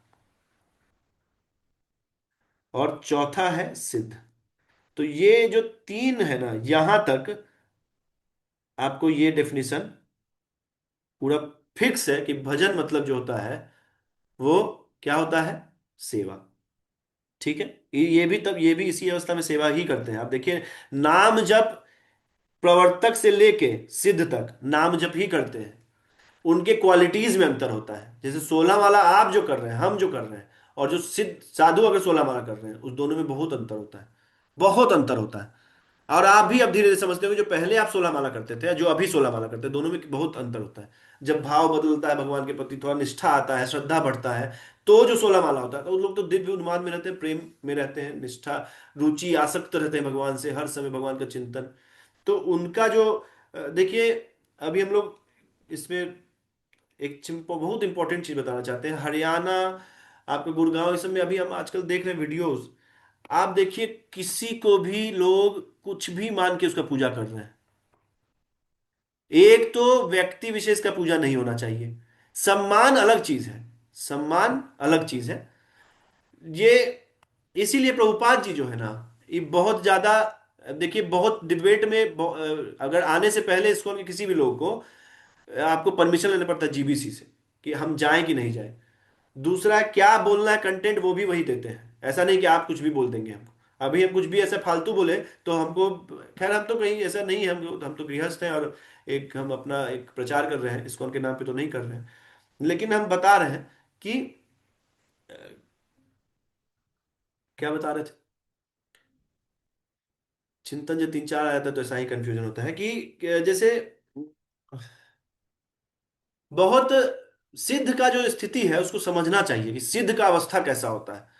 और चौथा है सिद्ध। तो ये जो तीन है ना, यहां तक आपको ये डेफिनेशन पूरा फिक्स है कि भजन मतलब जो होता है वो क्या होता है, सेवा। ठीक है, ये भी तब ये भी इसी अवस्था में सेवा ही करते हैं। आप देखिए, नाम जप प्रवर्तक से लेके सिद्ध तक नाम जप ही करते हैं, उनके क्वालिटीज में अंतर होता है। जैसे 16 वाला आप जो कर रहे हैं, हम जो कर रहे हैं, और जो सिद्ध साधु अगर 16 वाला कर रहे हैं, उस दोनों में बहुत अंतर होता है, बहुत अंतर होता है। और आप भी अब धीरे धीरे समझते हो कि जो पहले आप 16 माला करते थे जो अभी 16 माला करते हैं, दोनों में बहुत अंतर होता है। जब भाव बदलता है भगवान के प्रति, थोड़ा निष्ठा आता है, श्रद्धा बढ़ता है, तो जो 16 माला होता है, तो उन लोग तो दिव्य उन्माद में रहते हैं, प्रेम में रहते हैं, निष्ठा, रुचि, आसक्त रहते हैं भगवान से, हर समय भगवान का चिंतन। तो उनका जो देखिए, अभी हम लोग इसमें एक बहुत इंपॉर्टेंट चीज बताना चाहते हैं। हरियाणा, आपके गुड़गांव, इस सब में अभी हम आजकल देख रहे हैं वीडियोस, आप देखिए किसी को भी लोग कुछ भी मान के उसका पूजा कर रहे हैं। एक तो व्यक्ति विशेष का पूजा नहीं होना चाहिए, सम्मान अलग चीज है, सम्मान अलग चीज है। ये इसीलिए प्रभुपाद जी जो है ना, ये बहुत ज्यादा, देखिए बहुत डिबेट में अगर आने से पहले इसको के किसी भी लोग को आपको परमिशन लेना पड़ता है जीबीसी से कि हम जाएं कि नहीं जाएं। दूसरा, क्या बोलना है कंटेंट वो भी वही देते हैं, ऐसा नहीं कि आप कुछ भी बोल देंगे हमको। अभी हम कुछ भी ऐसा फालतू बोले तो हमको, खैर हम तो कहीं ऐसा नहीं है, हम तो गृहस्थ हैं, और एक हम अपना एक प्रचार कर रहे हैं, इसको उनके नाम पे तो नहीं कर रहे हैं, लेकिन हम बता रहे हैं कि क्या बता रहे थे, चिंतन जो तीन चार आया था तो ऐसा ही कंफ्यूजन होता है कि जैसे बहुत सिद्ध का जो स्थिति है उसको समझना चाहिए कि सिद्ध का अवस्था कैसा होता है।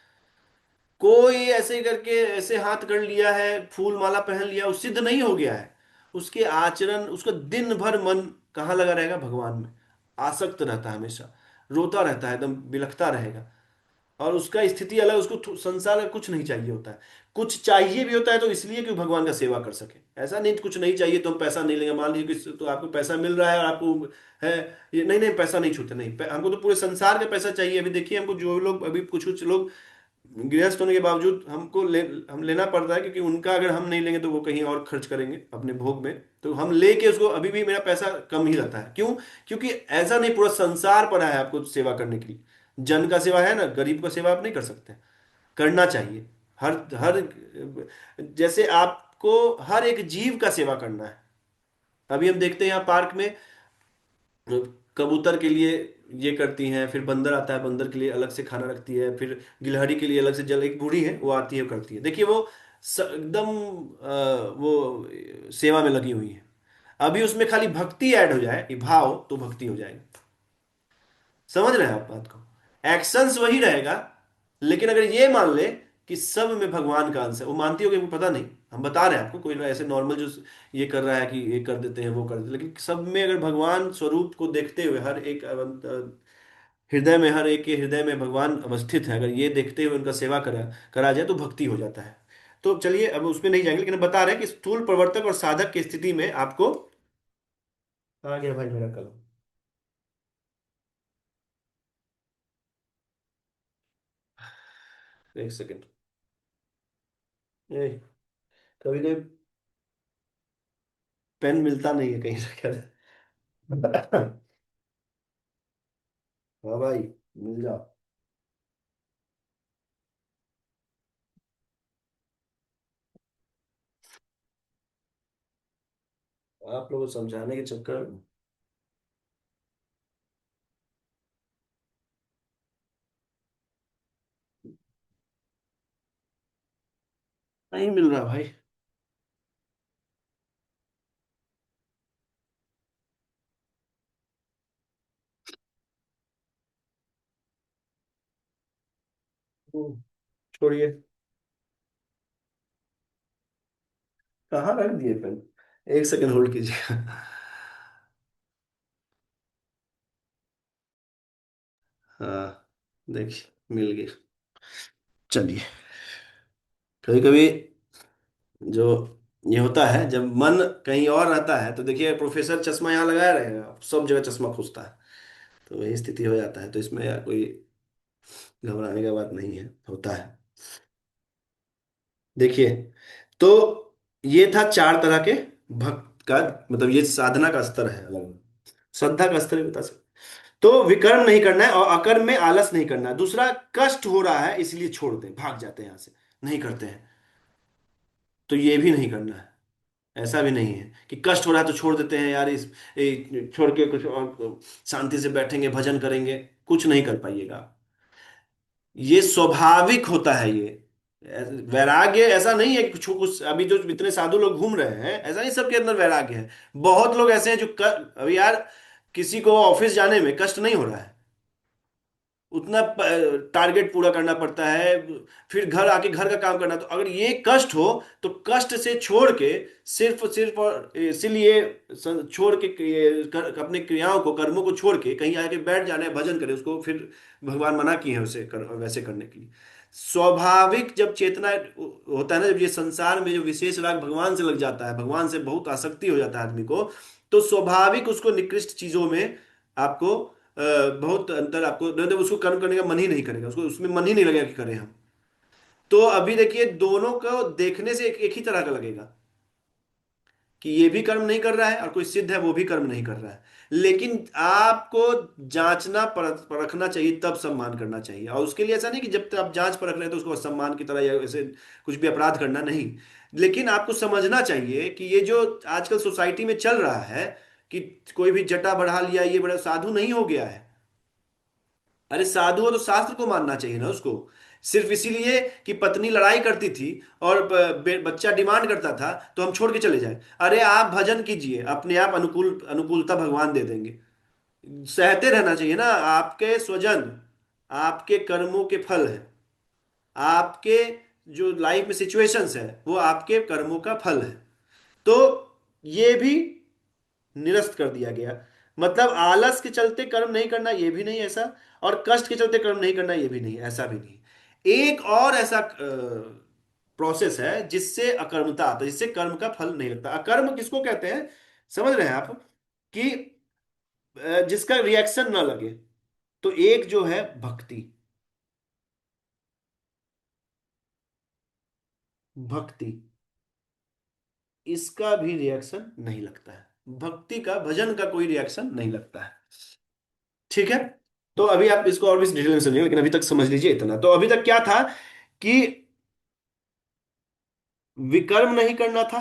कोई ऐसे करके ऐसे हाथ कर लिया है, फूल माला पहन लिया, वो सिद्ध नहीं हो गया है। उसके आचरण, उसका दिन भर मन कहाँ लगा रहेगा, भगवान में आसक्त रहता है, हमेशा रोता रहता है, एकदम बिलखता रहेगा। और उसका स्थिति अलग, उसको संसार का कुछ नहीं चाहिए होता है। कुछ चाहिए भी होता है तो इसलिए कि भगवान का सेवा कर सके, ऐसा नहीं कुछ नहीं चाहिए तो हम पैसा नहीं लेंगे। मान लीजिए कि तो आपको पैसा मिल रहा है और आपको है, ये नहीं नहीं पैसा नहीं छूते, नहीं हमको तो पूरे संसार का पैसा चाहिए। अभी देखिए हमको जो लोग, अभी कुछ कुछ लोग गृहस्थ होने के बावजूद हमको हम लेना पड़ता है, क्योंकि उनका अगर हम नहीं लेंगे तो वो कहीं और खर्च करेंगे अपने भोग में, तो हम लेके उसको अभी भी मेरा पैसा कम ही रहता है। क्यों? क्योंकि ऐसा नहीं, पूरा संसार पड़ा है आपको सेवा करने के लिए। जन का सेवा है ना, गरीब का सेवा आप नहीं कर सकते, करना चाहिए। हर हर जैसे आपको हर एक जीव का सेवा करना है। अभी हम देखते हैं यहाँ पार्क में कबूतर के लिए ये करती हैं, फिर बंदर आता है, बंदर के लिए अलग से खाना रखती है, फिर गिलहरी के लिए अलग से जल, एक बूढ़ी है वो आती है करती है, देखिए वो एकदम वो सेवा में लगी हुई है। अभी उसमें खाली भक्ति ऐड हो जाए, ये भाव, तो भक्ति हो जाएगी। समझ रहे हैं आप बात को? एक्शंस वही रहेगा, लेकिन अगर ये मान ले कि सब में भगवान का अंश है, वो मानती होगी, हमको पता नहीं, हम बता रहे हैं आपको, कोई ऐसे नॉर्मल जो ये कर रहा है कि ये कर देते हैं वो कर देते हैं, लेकिन सब में अगर भगवान स्वरूप को देखते हुए, हर एक हृदय में, हर एक के हृदय में भगवान अवस्थित है, अगर ये देखते हुए उनका सेवा करा करा जाए तो भक्ति हो जाता है। तो चलिए अब उसमें नहीं जाएंगे, लेकिन हम बता रहे हैं कि स्थूल प्रवर्तक और साधक की स्थिति में आपको, आ गया भाई मेरा कलम, एक सेकंड, कभी कभी पेन मिलता नहीं है कहीं से क्या। हाँ भाई, मिल जाओ। आप लोगों को समझाने के चक्कर में नहीं मिल रहा भाई। छोड़िए। कहाँ रख दिए पेन? एक सेकंड होल्ड कीजिए। हाँ, देखिए मिल गया। चलिए। कभी कभी जो ये होता है जब मन कहीं और रहता है, तो देखिए प्रोफेसर चश्मा यहाँ लगाया रहेगा, सब जगह चश्मा खोजता है। तो वही स्थिति हो जाता है, तो इसमें यार कोई घबराने का बात नहीं है, होता है। देखिए, तो ये था चार तरह के भक्त का, मतलब ये साधना का स्तर है अलग, श्रद्धा का स्तर भी बता सकते। तो विकर्म नहीं करना है और अकर्म में आलस नहीं करना है। दूसरा, कष्ट हो रहा है इसलिए छोड़ दें, भाग जाते हैं यहां से, नहीं करते हैं, तो ये भी नहीं करना है। ऐसा भी नहीं है कि कष्ट हो रहा है तो छोड़ देते हैं यार, छोड़ के कुछ और शांति से बैठेंगे, भजन करेंगे, कुछ नहीं कर पाइएगा। ये स्वाभाविक होता है ये। वैराग्य ऐसा नहीं है कि कुछ कुछ अभी जो इतने साधु लोग घूम रहे हैं, ऐसा नहीं सबके अंदर वैराग्य है। बहुत लोग ऐसे हैं जो अभी यार किसी को ऑफिस जाने में कष्ट नहीं हो रहा है, उतना टारगेट पूरा करना पड़ता है, फिर घर आके घर का काम करना। तो अगर ये कष्ट हो, तो कष्ट से छोड़ के, सिर्फ सिर्फ और इसीलिए छोड़ के अपने क्रियाओं को, कर्मों को छोड़ के कहीं आके बैठ जाना है, भजन करे, उसको फिर भगवान मना किए हैं उसे वैसे करने के लिए। स्वाभाविक जब चेतना होता है ना, जब ये संसार में जो विशेष राग भगवान से लग जाता है, भगवान से बहुत आसक्ति हो जाता है आदमी को, तो स्वाभाविक उसको निकृष्ट चीजों में आपको बहुत अंतर, आपको मतलब उसको कर्म करने का मन ही नहीं करेगा, उसको उसमें मन ही नहीं लगेगा कि करें हम। तो अभी देखिए दोनों को देखने से एक ही तरह का लगेगा कि ये भी कर्म नहीं कर रहा है और कोई सिद्ध है वो भी कर्म नहीं कर रहा है। लेकिन आपको जांचना परखना चाहिए, तब सम्मान करना चाहिए। और उसके लिए ऐसा नहीं कि जब तक आप जांच परख रहे हैं तो उसको असम्मान की तरह या ऐसे कुछ भी अपराध करना नहीं। लेकिन आपको समझना चाहिए कि ये जो आजकल सोसाइटी में चल रहा है कि कोई भी जटा बढ़ा लिया, ये बड़ा साधु नहीं हो गया है। अरे साधु हो तो शास्त्र को मानना चाहिए ना उसको। सिर्फ इसीलिए कि पत्नी लड़ाई करती थी और बच्चा डिमांड करता था तो हम छोड़ के चले जाए? अरे आप भजन कीजिए, अपने आप अनुकूलता भगवान दे देंगे। सहते रहना चाहिए ना। आपके स्वजन आपके कर्मों के फल है। आपके जो लाइफ में सिचुएशंस है वो आपके कर्मों का फल है। तो ये भी निरस्त कर दिया गया। मतलब आलस के चलते कर्म नहीं करना ये भी नहीं ऐसा, और कष्ट के चलते कर्म नहीं करना ये भी नहीं, ऐसा भी नहीं। एक और ऐसा प्रोसेस है जिससे अकर्मता आता है, जिससे कर्म का फल नहीं लगता। अकर्म किसको कहते हैं, समझ रहे हैं आप? कि जिसका रिएक्शन ना लगे। तो एक जो है भक्ति, भक्ति, इसका भी रिएक्शन नहीं लगता है। भक्ति का, भजन का कोई रिएक्शन नहीं लगता है। ठीक है। तो अभी आप इसको और भी डिटेल में समझिए, लेकिन अभी तक समझ लीजिए इतना। तो अभी तक क्या था कि विकर्म नहीं करना था,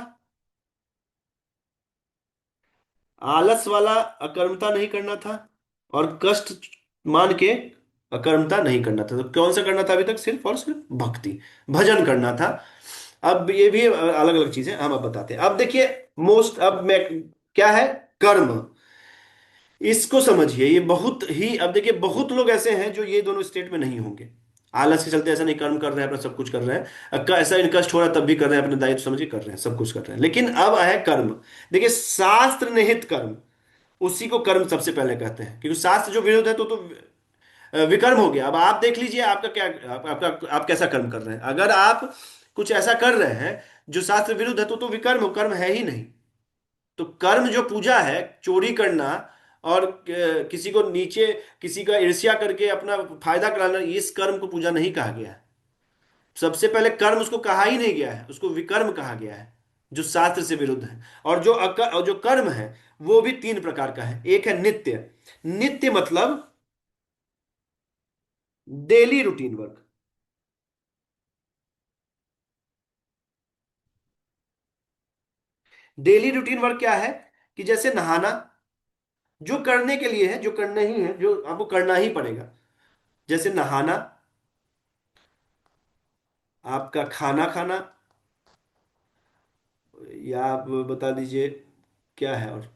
आलस वाला अकर्मता नहीं करना था, और कष्ट मान के अकर्मता नहीं करना था। तो कौन सा करना था अभी तक? सिर्फ और सिर्फ भक्ति, भजन करना था। अब ये भी अलग अलग चीजें हम अब बताते हैं। अब देखिए, मोस्ट अब मैं, क्या है कर्म, इसको समझिए। ये बहुत ही, अब देखिए बहुत लोग ऐसे हैं जो ये दोनों स्टेट में नहीं होंगे। आलस के चलते ऐसा नहीं, कर्म कर रहे हैं अपना, सब कुछ कर रहे हैं, ऐसा इनकस्ट हो रहा है तब भी कर रहे हैं, अपने दायित्व समझ के कर रहे हैं, सब कुछ कर रहे हैं। लेकिन अब है कर्म। देखिए शास्त्र निहित कर्म, उसी को कर्म सबसे पहले कहते हैं, क्योंकि शास्त्र जो विरुद्ध है तो विकर्म हो गया। अब आप देख लीजिए आपका क्या, आपका आप कैसा कर्म कर रहे हैं। अगर आप कुछ ऐसा कर रहे हैं जो शास्त्र विरुद्ध है तो विकर्म हो, कर्म है ही नहीं। तो कर्म जो पूजा है, चोरी करना और किसी को नीचे, किसी का ईर्ष्या करके अपना फायदा कराना, इस कर्म को पूजा नहीं कहा गया है। सबसे पहले कर्म उसको कहा ही नहीं गया है, उसको विकर्म कहा गया है, जो शास्त्र से विरुद्ध है। और जो कर्म है वो भी तीन प्रकार का है। एक है नित्य। नित्य मतलब daily routine work. Daily routine work क्या है? कि जैसे नहाना, जो करने के लिए है, जो करना ही है, जो आपको करना ही पड़ेगा। जैसे नहाना, आपका खाना खाना, या आप बता दीजिए क्या है और।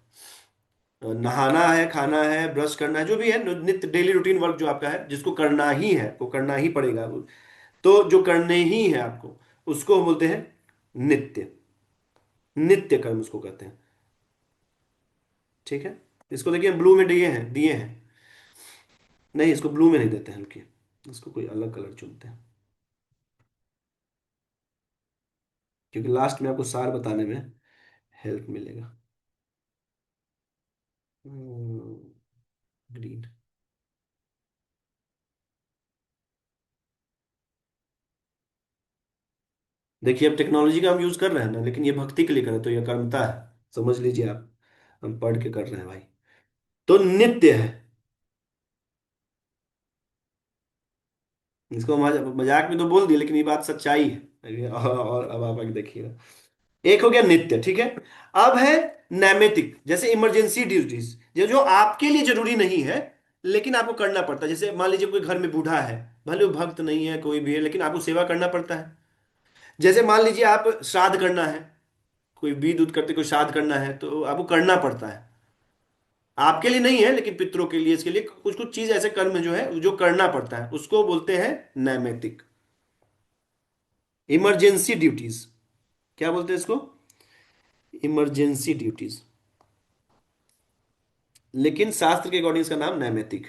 नहाना है, खाना है, ब्रश करना है, जो भी है नित्य डेली रूटीन वर्क जो आपका है, जिसको करना ही है, को करना ही पड़ेगा वो। तो जो करने ही है आपको, उसको बोलते हैं नित्य। नित्य कर्म उसको कहते हैं। ठीक है। इसको देखिए ब्लू में दिए हैं। नहीं, इसको ब्लू में नहीं देते हैं हल्की, इसको कोई अलग कलर चुनते हैं, क्योंकि लास्ट में आपको सार बताने में हेल्प मिलेगा। ग्रीन। देखिए अब टेक्नोलॉजी का हम यूज कर रहे हैं ना, लेकिन ये भक्ति के लिए करें तो ये कर्मता है। समझ लीजिए आप, हम पढ़ के कर रहे हैं भाई। तो नित्य है। इसको मजाक में तो बोल दिया, लेकिन ये बात सच्चाई है। और अब आप आगे देखिएगा। एक हो गया नित्य, ठीक है। अब है नैमित्तिक, जैसे इमरजेंसी ड्यूटीज, ये जो आपके लिए जरूरी नहीं है लेकिन आपको करना पड़ता है। जैसे मान लीजिए कोई घर में बूढ़ा है, भले वो भक्त नहीं है, कोई भी है, लेकिन आपको सेवा करना पड़ता है। जैसे मान लीजिए आप श्राद्ध करना है, कोई विध उद करते कोई श्राद्ध करना है तो आपको करना पड़ता है। आपके लिए नहीं है लेकिन पितरों के लिए, इसके लिए कुछ कुछ चीज ऐसे कर्म जो है जो करना पड़ता है, उसको बोलते हैं नैमित्तिक। इमरजेंसी ड्यूटीज, क्या बोलते हैं इसको? Emergency duties. लेकिन शास्त्र के अकॉर्डिंग इसका नाम नैमित्तिक।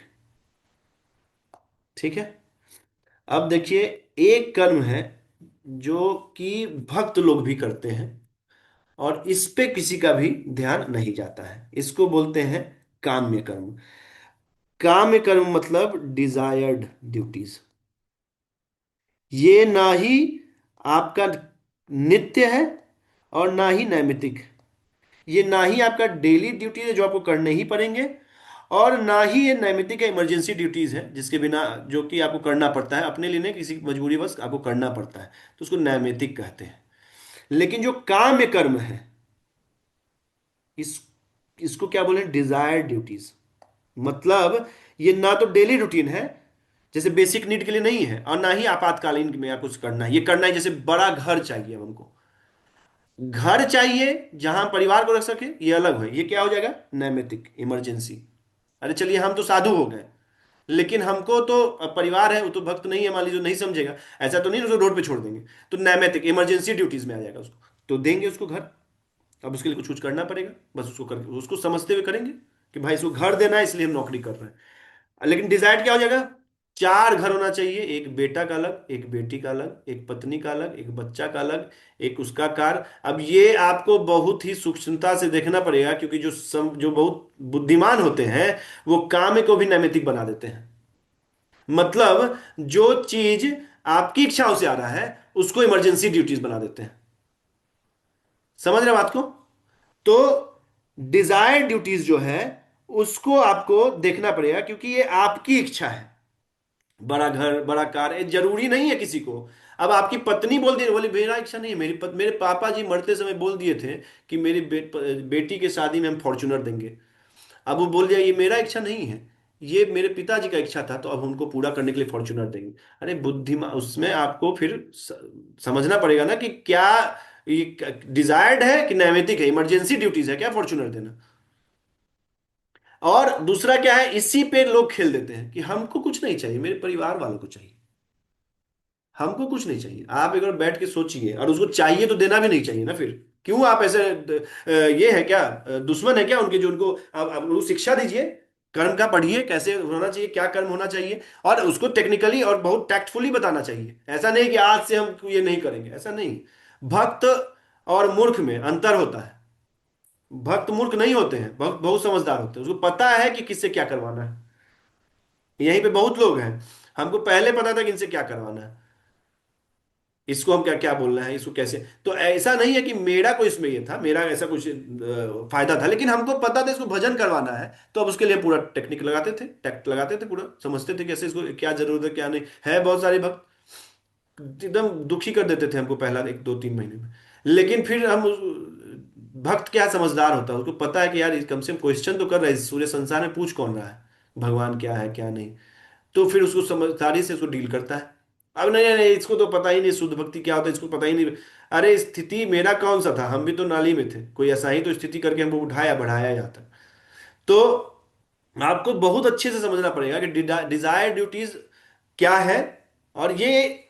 ठीक है। अब देखिए, एक कर्म है जो कि भक्त लोग भी करते हैं और इस पे किसी का भी ध्यान नहीं जाता है, इसको बोलते हैं काम्य कर्म। काम्य कर्म मतलब डिजायर्ड ड्यूटीज। ये ना ही आपका नित्य है और ना ही नैमित्तिक। ये ना ही आपका डेली ड्यूटी है जो आपको करने ही पड़ेंगे, और ना ही ये नैमित्तिक या इमरजेंसी ड्यूटीज है जिसके बिना, जो कि आपको करना पड़ता है अपने लिए नहीं, किसी मजबूरी बस आपको करना पड़ता है, तो उसको नैमित्तिक कहते हैं। लेकिन जो काम्य कर्म है, इस इसको क्या बोले, डिजायर ड्यूटीज। मतलब ये ना तो डेली रूटीन है, जैसे बेसिक नीड के लिए नहीं है, और ना ही आपातकालीन में या कुछ करना है, ये करना है। जैसे बड़ा घर चाहिए अब हमको, घर चाहिए जहां परिवार को रख सके, ये अलग है, ये क्या हो जाएगा, नैमित्तिक इमरजेंसी। अरे चलिए हम तो साधु हो गए, लेकिन हमको तो परिवार है, वो तो भक्त नहीं है, मान लीजिए नहीं समझेगा, ऐसा तो नहीं ना उसको रोड पे छोड़ देंगे। तो नैमित्तिक इमरजेंसी ड्यूटीज में आ जाएगा उसको, तो देंगे उसको घर। अब उसके लिए कुछ कुछ करना पड़ेगा, बस उसको करके उसको समझते हुए करेंगे कि भाई इसको घर देना है इसलिए हम नौकरी कर रहे हैं। लेकिन डिसाइड क्या हो जाएगा, चार घर होना चाहिए, एक बेटा का अलग, एक बेटी का अलग, एक पत्नी का अलग, एक बच्चा का अलग, एक उसका कार। अब ये आपको बहुत ही सूक्ष्मता से देखना पड़ेगा, क्योंकि जो बहुत बुद्धिमान होते हैं वो काम को भी नैमित्तिक बना देते हैं। मतलब जो चीज आपकी इच्छाओं से आ रहा है उसको इमरजेंसी ड्यूटीज बना देते हैं। समझ रहे हैं बात को? तो डिजायर ड्यूटीज जो है उसको आपको देखना पड़ेगा, क्योंकि ये आपकी इच्छा है। बड़ा घर, बड़ा कार, ये जरूरी नहीं है किसी को। अब आपकी पत्नी बोल दी, बोली मेरा इच्छा नहीं है, मेरे पापा जी मरते समय बोल दिए थे कि मेरी बेटी के शादी में हम फॉर्च्यूनर देंगे। अब वो बोल दिया ये मेरा इच्छा नहीं है, ये मेरे पिताजी का इच्छा था, तो अब उनको पूरा करने के लिए फॉर्च्यूनर देंगे। अरे बुद्धिमान, उसमें आपको फिर समझना पड़ेगा ना कि क्या ये डिजायर्ड है कि नैमित्तिक है, इमरजेंसी ड्यूटीज है क्या फॉर्च्यूनर देना। और दूसरा क्या है, इसी पे लोग खेल देते हैं कि हमको कुछ नहीं चाहिए, मेरे परिवार वालों को चाहिए। हमको कुछ नहीं चाहिए, आप एक बार बैठ के सोचिए, और उसको चाहिए तो देना भी नहीं चाहिए ना फिर। क्यों आप ऐसे ये है क्या, दुश्मन है क्या उनके, जो उनको आप उनको शिक्षा दीजिए, कर्म का पढ़िए कैसे होना चाहिए, क्या कर्म होना चाहिए, और उसको टेक्निकली और बहुत टैक्टफुली बताना चाहिए। ऐसा नहीं कि आज से हम ये नहीं करेंगे, ऐसा नहीं। भक्त और मूर्ख में अंतर होता है। भक्त मूर्ख नहीं होते हैं, भक्त बहुत समझदार होते हैं, उसको पता है कि किससे क्या करवाना है। यहीं पे बहुत लोग हैं, हमको पहले पता था कि इनसे क्या करवाना है, इसको हम क्या क्या बोलना है, इसको कैसे। तो ऐसा नहीं है कि मेरा कोई इसमें ये था, मेरा ऐसा कुछ फायदा था, लेकिन हमको पता था इसको भजन करवाना है, तो अब उसके लिए पूरा टेक्निक लगाते थे, टैक्ट लगाते थे, पूरा समझते थे कैसे इसको क्या जरूरत है क्या नहीं है। बहुत सारे भक्त एकदम दुखी कर देते थे हमको पहला एक दो तीन महीने में। लेकिन फिर भक्त क्या समझदार होता है, उसको पता है कि यार कम से कम क्वेश्चन तो कर रहा है, इस पूरे संसार में पूछ कौन रहा है, भगवान क्या है क्या नहीं। तो फिर उसको समझदारी से उसको डील करता है। अब नहीं नहीं नहीं, इसको तो पता ही नहीं शुद्ध भक्ति क्या होता है, इसको पता ही नहीं। अरे स्थिति मेरा कौन सा था, हम भी तो नाली में थे, कोई ऐसा ही तो स्थिति करके हमको उठाया बढ़ाया यहाँ तक। तो आपको बहुत अच्छे से समझना पड़ेगा कि डिजायर ड्यूटीज क्या है। और ये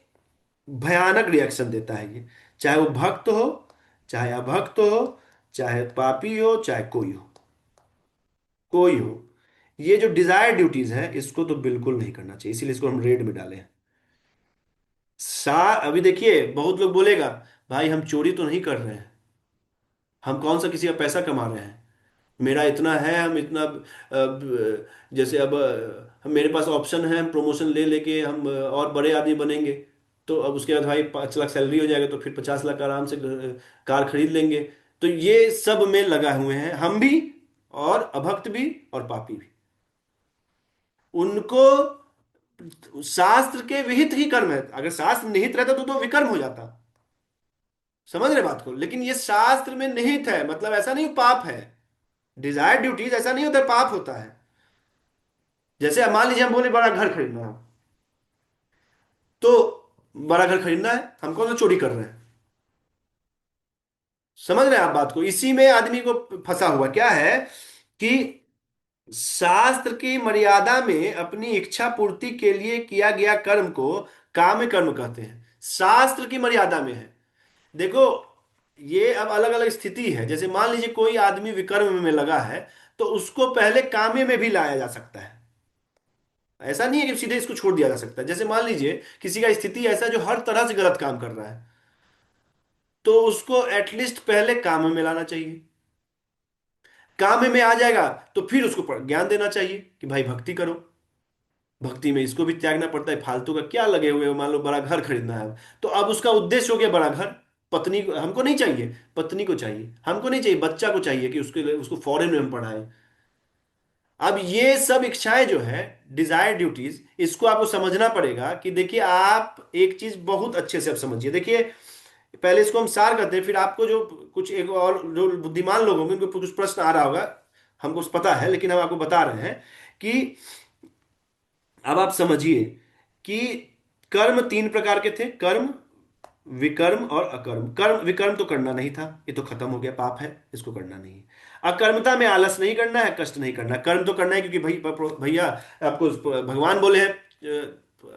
भयानक रिएक्शन देता है ये, चाहे वो भक्त हो, चाहे अभक्त हो, चाहे पापी हो, चाहे कोई हो, कोई हो। ये जो डिजायर ड्यूटीज है इसको तो बिल्कुल नहीं करना चाहिए, इसीलिए इसको हम रेड में डाले हैं। सा अभी देखिए बहुत लोग बोलेगा, भाई हम चोरी तो नहीं कर रहे हैं, हम कौन सा किसी का पैसा कमा रहे हैं, मेरा इतना है, हम इतना जैसे अब मेरे पास ऑप्शन है, हम प्रमोशन ले लेके हम और बड़े आदमी बनेंगे। तो अब उसके बाद भाई 5 लाख सैलरी हो जाएगा, तो फिर 50 लाख आराम से कार खरीद लेंगे। तो ये सब में लगा हुए हैं हम भी, और अभक्त भी, और पापी भी। उनको शास्त्र के विहित ही कर्म है, अगर शास्त्र निहित रहता तो विकर्म हो जाता। समझ रहे बात को, लेकिन ये शास्त्र में निहित है, मतलब ऐसा नहीं पाप है। डिजायर ड्यूटीज ऐसा नहीं होता है, पाप होता है। जैसे अब मान लीजिए हम बोले बड़ा घर खरीदना है, तो बड़ा घर खरीदना है, हम कौन सा चोरी कर रहे हैं। समझ रहे हैं आप बात को, इसी में आदमी को फंसा हुआ क्या है कि शास्त्र की मर्यादा में अपनी इच्छा पूर्ति के लिए किया गया कर्म को काम्य कर्म कहते हैं, शास्त्र की मर्यादा में है। देखो, ये अब अलग अलग स्थिति है, जैसे मान लीजिए कोई आदमी विकर्म में लगा है, तो उसको पहले काम्य में भी लाया जा सकता है। ऐसा नहीं है कि सीधे इसको छोड़ दिया जा सकता है। जैसे मान लीजिए किसी का स्थिति ऐसा जो हर तरह से गलत काम कर रहा है, तो उसको एटलीस्ट पहले काम में लाना चाहिए। काम में आ जाएगा तो फिर उसको ज्ञान देना चाहिए कि भाई भक्ति करो। भक्ति में इसको भी त्यागना पड़ता है, फालतू का क्या लगे हुए हो, मान लो बड़ा घर खरीदना है, तो अब उसका उद्देश्य हो गया बड़ा घर। पत्नी को हमको नहीं चाहिए, पत्नी को चाहिए, हमको नहीं चाहिए, बच्चा को चाहिए कि उसके लिए उसको फॉरेन में हम पढ़ाएं। अब ये सब इच्छाएं जो है, डिजायर ड्यूटीज, इसको आपको समझना पड़ेगा कि देखिए आप एक चीज बहुत अच्छे से आप समझिए। देखिए पहले इसको हम सार करते हैं, फिर आपको जो कुछ एक और जो बुद्धिमान लोग होंगे उनको कुछ प्रश्न आ रहा होगा, हमको पता है, लेकिन हम आपको बता रहे हैं कि अब आप समझिए कि कर्म 3 प्रकार के थे, कर्म, विकर्म और अकर्म। कर्म विकर्म तो करना नहीं था, ये तो खत्म हो गया, पाप है, इसको करना नहीं है। अकर्मता में आलस नहीं करना है, कष्ट नहीं करना है। कर्म तो करना है क्योंकि भाई भैया आपको भगवान बोले हैं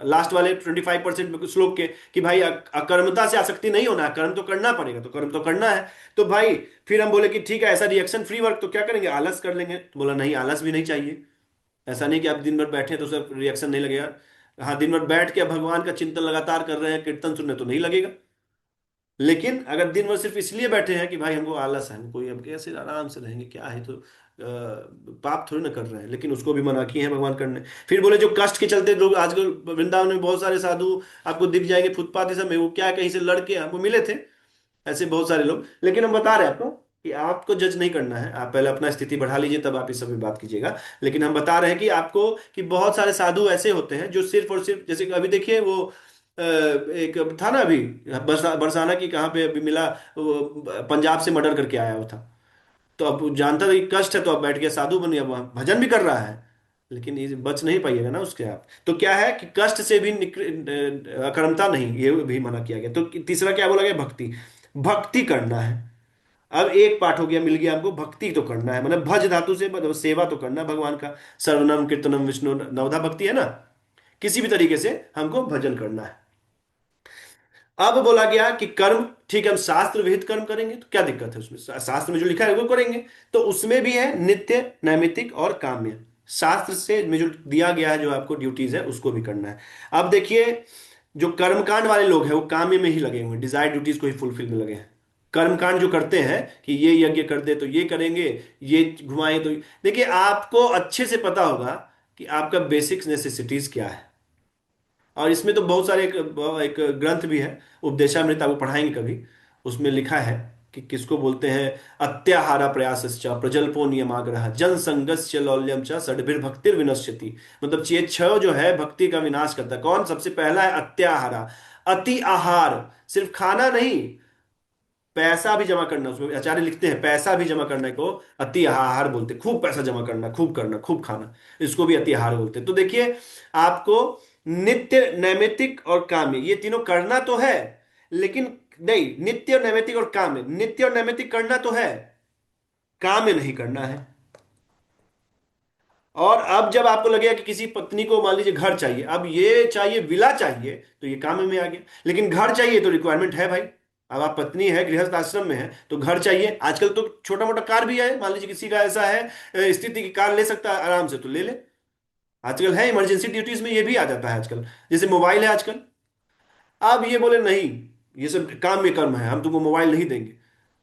लास्ट वाले 25% श्लोक के कि भाई अकर्मता से आसक्ति नहीं होना है, कर्म तो करना पड़ेगा, तो कर्म तो करना है। तो भाई फिर हम बोले कि ठीक है, ऐसा रिएक्शन फ्री वर्क, तो क्या करेंगे, आलस कर लेंगे। तो बोला नहीं, आलस भी नहीं चाहिए। ऐसा नहीं कि आप दिन भर बैठे तो सब रिएक्शन नहीं लगेगा। हाँ, दिन भर बैठ के भगवान का चिंतन लगातार कर रहे हैं, कीर्तन सुनने, तो नहीं लगेगा। लेकिन अगर दिन भर सिर्फ इसलिए बैठे हैं कि भाई हमको आलस है, कोई हम कैसे आराम से रहेंगे, क्या है, तो पाप थोड़ी ना कर रहे हैं, लेकिन उसको भी मना किए हैं भगवान करने। फिर बोले जो कष्ट के चलते लोग आजकल वृंदावन में बहुत सारे साधु आपको दिख जाएंगे फुटपाथ ये सब में, वो क्या कहीं से लड़के हमको मिले थे, ऐसे बहुत सारे लोग। लेकिन हम बता रहे हैं आपको कि आपको जज नहीं करना है, आप पहले अपना स्थिति बढ़ा लीजिए, तब आप इस सब में बात कीजिएगा। लेकिन हम बता रहे हैं कि आपको कि बहुत सारे साधु ऐसे होते हैं जो सिर्फ और सिर्फ, जैसे कि अभी देखिए वो एक था ना अभी, बरसाना की कहाँ पे अभी मिला, वो पंजाब से मर्डर करके आया हुआ था। तो अब जानता था कि कष्ट है, तो अब बैठ गया साधु बन गया, वहाँ भजन भी कर रहा है, लेकिन ये बच नहीं पाइएगा ना उसके आप। तो क्या है कि कष्ट से भी अकर्मता नहीं, ये भी मना किया गया। तो तीसरा क्या बोला गया, भक्ति, भक्ति करना है। अब एक पाठ हो गया, मिल गया हमको, भक्ति तो करना है, मतलब भज धातु से मतलब सेवा तो करना है भगवान का। सर्वनम कीर्तनम विष्णु, नवधा भक्ति है ना, किसी भी तरीके से हमको भजन करना है। अब बोला गया कि कर्म, ठीक है हम शास्त्र विहित कर्म करेंगे, तो क्या दिक्कत है उसमें, शास्त्र में जो लिखा है वो करेंगे। तो उसमें भी है नित्य, नैमित्तिक और काम्य। शास्त्र से में जो दिया गया है जो आपको ड्यूटीज है उसको भी करना है। अब देखिए जो कर्मकांड वाले लोग हैं वो काम्य में ही लगे हुए हैं, डिजायर ड्यूटीज को ही फुलफिल में लगे हैं। कर्मकांड जो करते हैं कि ये यज्ञ कर दे तो ये करेंगे, ये घुमाए तो देखिए आपको अच्छे से पता होगा कि आपका बेसिक नेसेसिटीज क्या है। और इसमें तो बहुत सारे एक ग्रंथ भी है, उपदेशामृत, आपको पढ़ाएंगे कभी। उसमें लिखा है कि किसको बोलते हैं, अत्याहारा प्रयासश्च प्रजल्पो नियमाग्रह जनसंगस्य लौल्यम च षड्भिर्भक्तिर विनश्यति। मतलब ये छह जो है भक्ति का विनाश करता है। कौन सबसे पहला है, अत्याहारा, अति आहार, सिर्फ खाना नहीं, पैसा भी जमा करना। उसमें आचार्य लिखते हैं पैसा भी जमा करने को अति आहार बोलते हैं। खूब पैसा जमा करना, खूब करना, खूब खाना, इसको भी अति आहार बोलते हैं। तो देखिए आपको नित्य, नैमित्तिक और काम्य, ये तीनों करना तो है, लेकिन नहीं, नित्य और नैमित्तिक और काम्य, नित्य और नैमित्तिक करना तो है, काम्य नहीं करना है। और अब जब आपको लगेगा कि किसी पत्नी को मान लीजिए घर चाहिए, अब ये चाहिए, विला चाहिए, तो ये काम में आ गया। लेकिन घर चाहिए तो रिक्वायरमेंट है भाई। अब आप पत्नी है, गृहस्थ आश्रम में है, तो घर चाहिए। आजकल तो छोटा मोटा कार भी है, मान लीजिए किसी का ऐसा है स्थिति की कार ले सकता है आराम से, तो ले ले। आजकल है, इमरजेंसी ड्यूटीज में ये भी आ जाता है आजकल, जैसे मोबाइल है आजकल। अब ये बोले नहीं, ये सब काम में कर्म है, हम तुमको मोबाइल नहीं देंगे।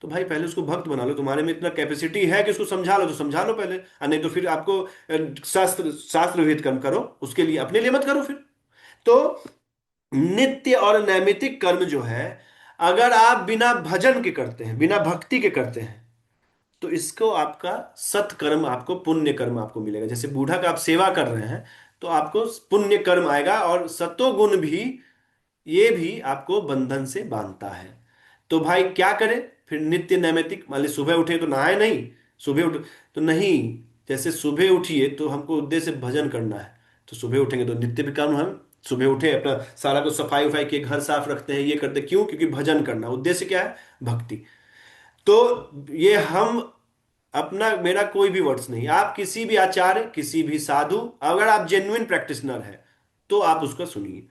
तो भाई पहले उसको भक्त बना लो, तुम्हारे में इतना कैपेसिटी है कि उसको समझा लो तो समझा लो पहले, और नहीं तो फिर आपको शास्त्र शास्त्र विहित कर्म करो, उसके लिए अपने लिए मत करो फिर। तो नित्य और नैमित्तिक कर्म जो है, अगर आप बिना भजन के करते हैं, बिना भक्ति के करते हैं, तो इसको आपका सत्कर्म, आपको पुण्य कर्म आपको मिलेगा। जैसे बूढ़ा का आप सेवा कर रहे हैं, तो आपको पुण्य कर्म आएगा। और सतोगुण भी, ये भी आपको बंधन से बांधता है। तो भाई क्या करें फिर? नित्य नैमित्तिक, मान ली सुबह उठे तो नहाए नहीं, सुबह उठ तो नहीं, जैसे सुबह उठिए तो हमको उद्देश्य भजन करना है, तो सुबह उठेंगे तो नित्य भी काम हम सुबह उठे, अपना सारा कुछ सफाई उफाई किए, घर साफ रखते हैं, ये करते हैं। क्यों? क्योंकि भजन करना उद्देश्य क्या है? भक्ति। तो ये हम अपना, मेरा कोई भी वर्ड्स नहीं, आप किसी भी आचार्य, किसी भी साधु, अगर आप जेन्युइन प्रैक्टिशनर है तो आप उसका सुनिए।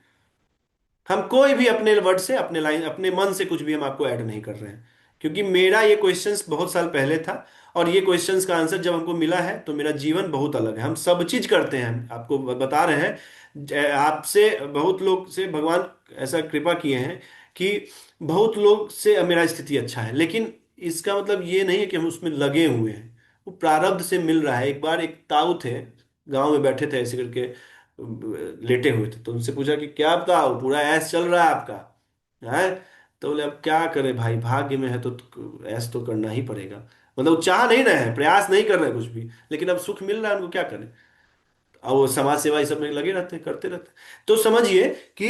हम कोई भी अपने वर्ड से, अपने लाइन, अपने मन से कुछ भी हम आपको ऐड नहीं कर रहे हैं। क्योंकि मेरा ये क्वेश्चंस बहुत साल पहले था, और ये क्वेश्चंस का आंसर जब हमको मिला है तो मेरा जीवन बहुत अलग है। हम सब चीज करते हैं, आपको बता रहे हैं। आपसे बहुत लोग से भगवान ऐसा कृपा किए हैं कि बहुत लोग से मेरा स्थिति अच्छा है, लेकिन इसका मतलब ये नहीं है कि हम उसमें लगे हुए हैं। वो प्रारब्ध से मिल रहा है। एक बार एक ताऊ थे, गांव में बैठे थे ऐसे करके, लेटे हुए थे, तो उनसे पूछा कि क्या बताओ, पूरा ऐश चल रहा है आपका, है? तो बोले अब क्या करें भाई, भाग्य में है तो ऐश तो करना ही पड़ेगा। मतलब वो चाह नहीं रहे हैं, प्रयास नहीं कर रहे हैं कुछ भी, लेकिन अब सुख मिल रहा है उनको, क्या करें? अब वो समाज सेवा ये सब में लगे रहते हैं, करते रहते हैं। तो समझिए कि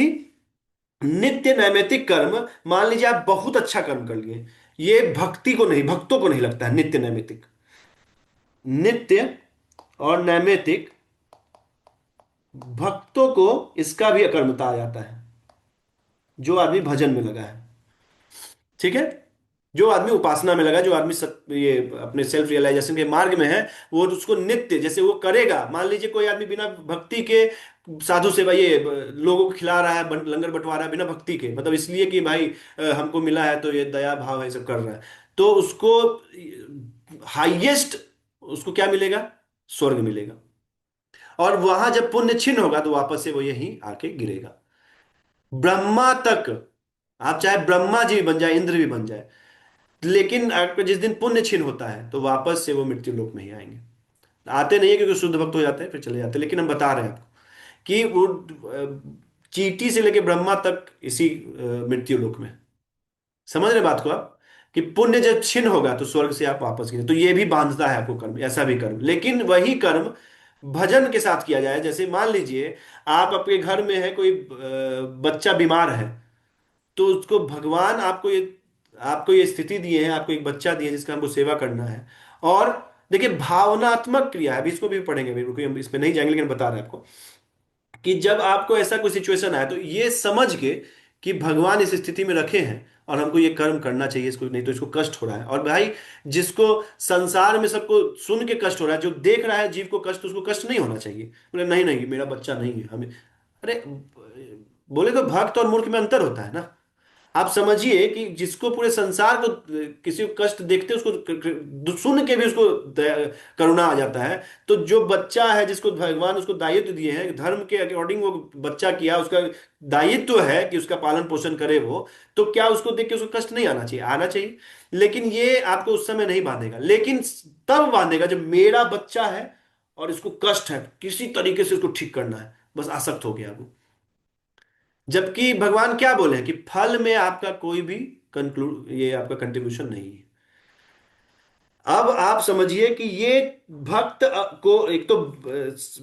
नित्य नैमित्तिक कर्म, मान लीजिए आप बहुत अच्छा कर्म कर लिए, ये भक्ति को नहीं, भक्तों को नहीं लगता है नित्य नैमित्तिक। नित्य और नैमित्तिक भक्तों को इसका भी अकर्मता आ जाता है, जो आदमी भजन में लगा है। ठीक है? जो आदमी उपासना में लगा, जो आदमी ये अपने सेल्फ रियलाइजेशन के मार्ग में है, वो उसको नित्य जैसे वो करेगा। मान लीजिए कोई आदमी बिना भक्ति के साधु सेवा, ये लोगों को खिला रहा है, लंगर बंटवा रहा है बिना भक्ति के, मतलब इसलिए कि भाई हमको मिला है तो ये दया भाव है, सब कर रहा है, तो उसको हाईएस्ट, उसको क्या मिलेगा? स्वर्ग मिलेगा। और वहां जब पुण्य क्षीण होगा तो वापस से वो यहीं आके गिरेगा। ब्रह्मा तक, आप चाहे ब्रह्मा जी बन जाए, इंद्र भी बन जाए, लेकिन आपका जिस दिन पुण्य क्षीण होता है तो वापस से वो मृत्यु लोक में ही आएंगे। आते नहीं है क्योंकि शुद्ध भक्त हो जाते हैं फिर चले जाते हैं, लेकिन हम बता रहे हैं आपको कि वो चींटी से लेके ब्रह्मा तक इसी मृत्यु लोक में। समझ रहे बात को आप? कि पुण्य जब क्षीण होगा तो स्वर्ग से आप वापस गिरे, तो ये भी बांधता है आपको कर्म, ऐसा भी कर्म। लेकिन वही कर्म भजन के साथ किया जाए। जैसे मान लीजिए आप अपने घर में है, कोई बच्चा बीमार है, तो उसको भगवान आपको ये स्थिति दिए हैं, आपको एक बच्चा दिए जिसका हमको सेवा करना है। और देखिए भावनात्मक क्रिया है, अभी इसको भी पढ़ेंगे, अभी रुकिए, हम इस पे नहीं जाएंगे, लेकिन बता रहे हैं आपको कि जब आपको ऐसा कोई सिचुएशन आए तो ये समझ के कि भगवान इस स्थिति में रखे हैं और हमको ये कर्म करना चाहिए, इसको नहीं तो इसको कष्ट हो रहा है। और भाई जिसको संसार में सबको सुन के कष्ट हो रहा है, जो देख रहा है जीव को कष्ट, उसको कष्ट नहीं होना चाहिए। बोले नहीं नहीं, मेरा बच्चा नहीं है हमें। अरे बोले तो भक्त और मूर्ख में अंतर होता है ना। आप समझिए कि जिसको पूरे संसार को, किसी को कष्ट देखते उसको सुन के भी उसको करुणा आ जाता है, तो जो बच्चा है जिसको भगवान उसको दायित्व दिए हैं, धर्म के अकॉर्डिंग वो बच्चा किया, उसका दायित्व है कि उसका पालन पोषण करे वो, तो क्या उसको देख के उसको कष्ट नहीं आना चाहिए? आना चाहिए। लेकिन ये आपको उस समय नहीं बांधेगा, लेकिन तब बांधेगा जब मेरा बच्चा है और इसको कष्ट है, किसी तरीके से उसको ठीक करना है, बस आसक्त हो गया वो। जबकि भगवान क्या बोले हैं कि फल में आपका कोई भी कंक्लूड, ये आपका कंट्रीब्यूशन नहीं है। अब आप समझिए कि ये भक्त को, एक तो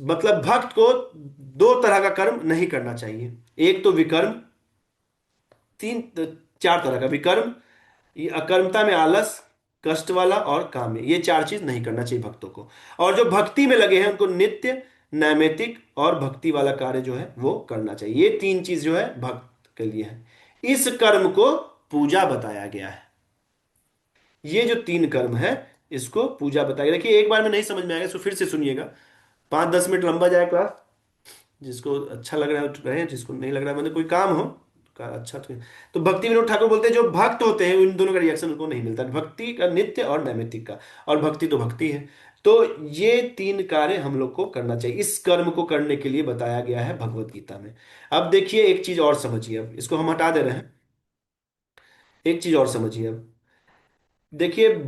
मतलब भक्त को दो तरह का कर्म नहीं करना चाहिए। एक तो विकर्म, तीन, चार तरह का विकर्म, ये अकर्मता में आलस, कष्ट वाला और काम में, ये चार चीज नहीं करना चाहिए भक्तों को। और जो भक्ति में लगे हैं उनको नित्य, नैमित्तिक और भक्ति वाला कार्य जो है वो करना चाहिए। ये तीन चीज जो है भक्त के लिए है। इस कर्म को पूजा बताया गया है। ये जो तीन कर्म है इसको पूजा बताया गया। देखिए, एक बार में नहीं समझ में आएगा, इसको फिर से सुनिएगा। 5-10 मिनट लंबा जाए क्लास। जिसको अच्छा लग रहा है तो रहे, जिसको नहीं लग रहा है मतलब कोई काम हो का अच्छा तो भक्ति विनोद ठाकुर बोलते हैं जो भक्त होते हैं उन दोनों का रिएक्शन उनको नहीं मिलता, भक्ति का नित्य और नैमित्तिक का। और भक्ति तो भक्ति है। तो ये तीन कार्य हम लोग को करना चाहिए, इस कर्म को करने के लिए बताया गया है भगवत गीता में। अब देखिए एक चीज और समझिए, अब इसको हम हटा दे रहे हैं। एक चीज और समझिए अब। देखिए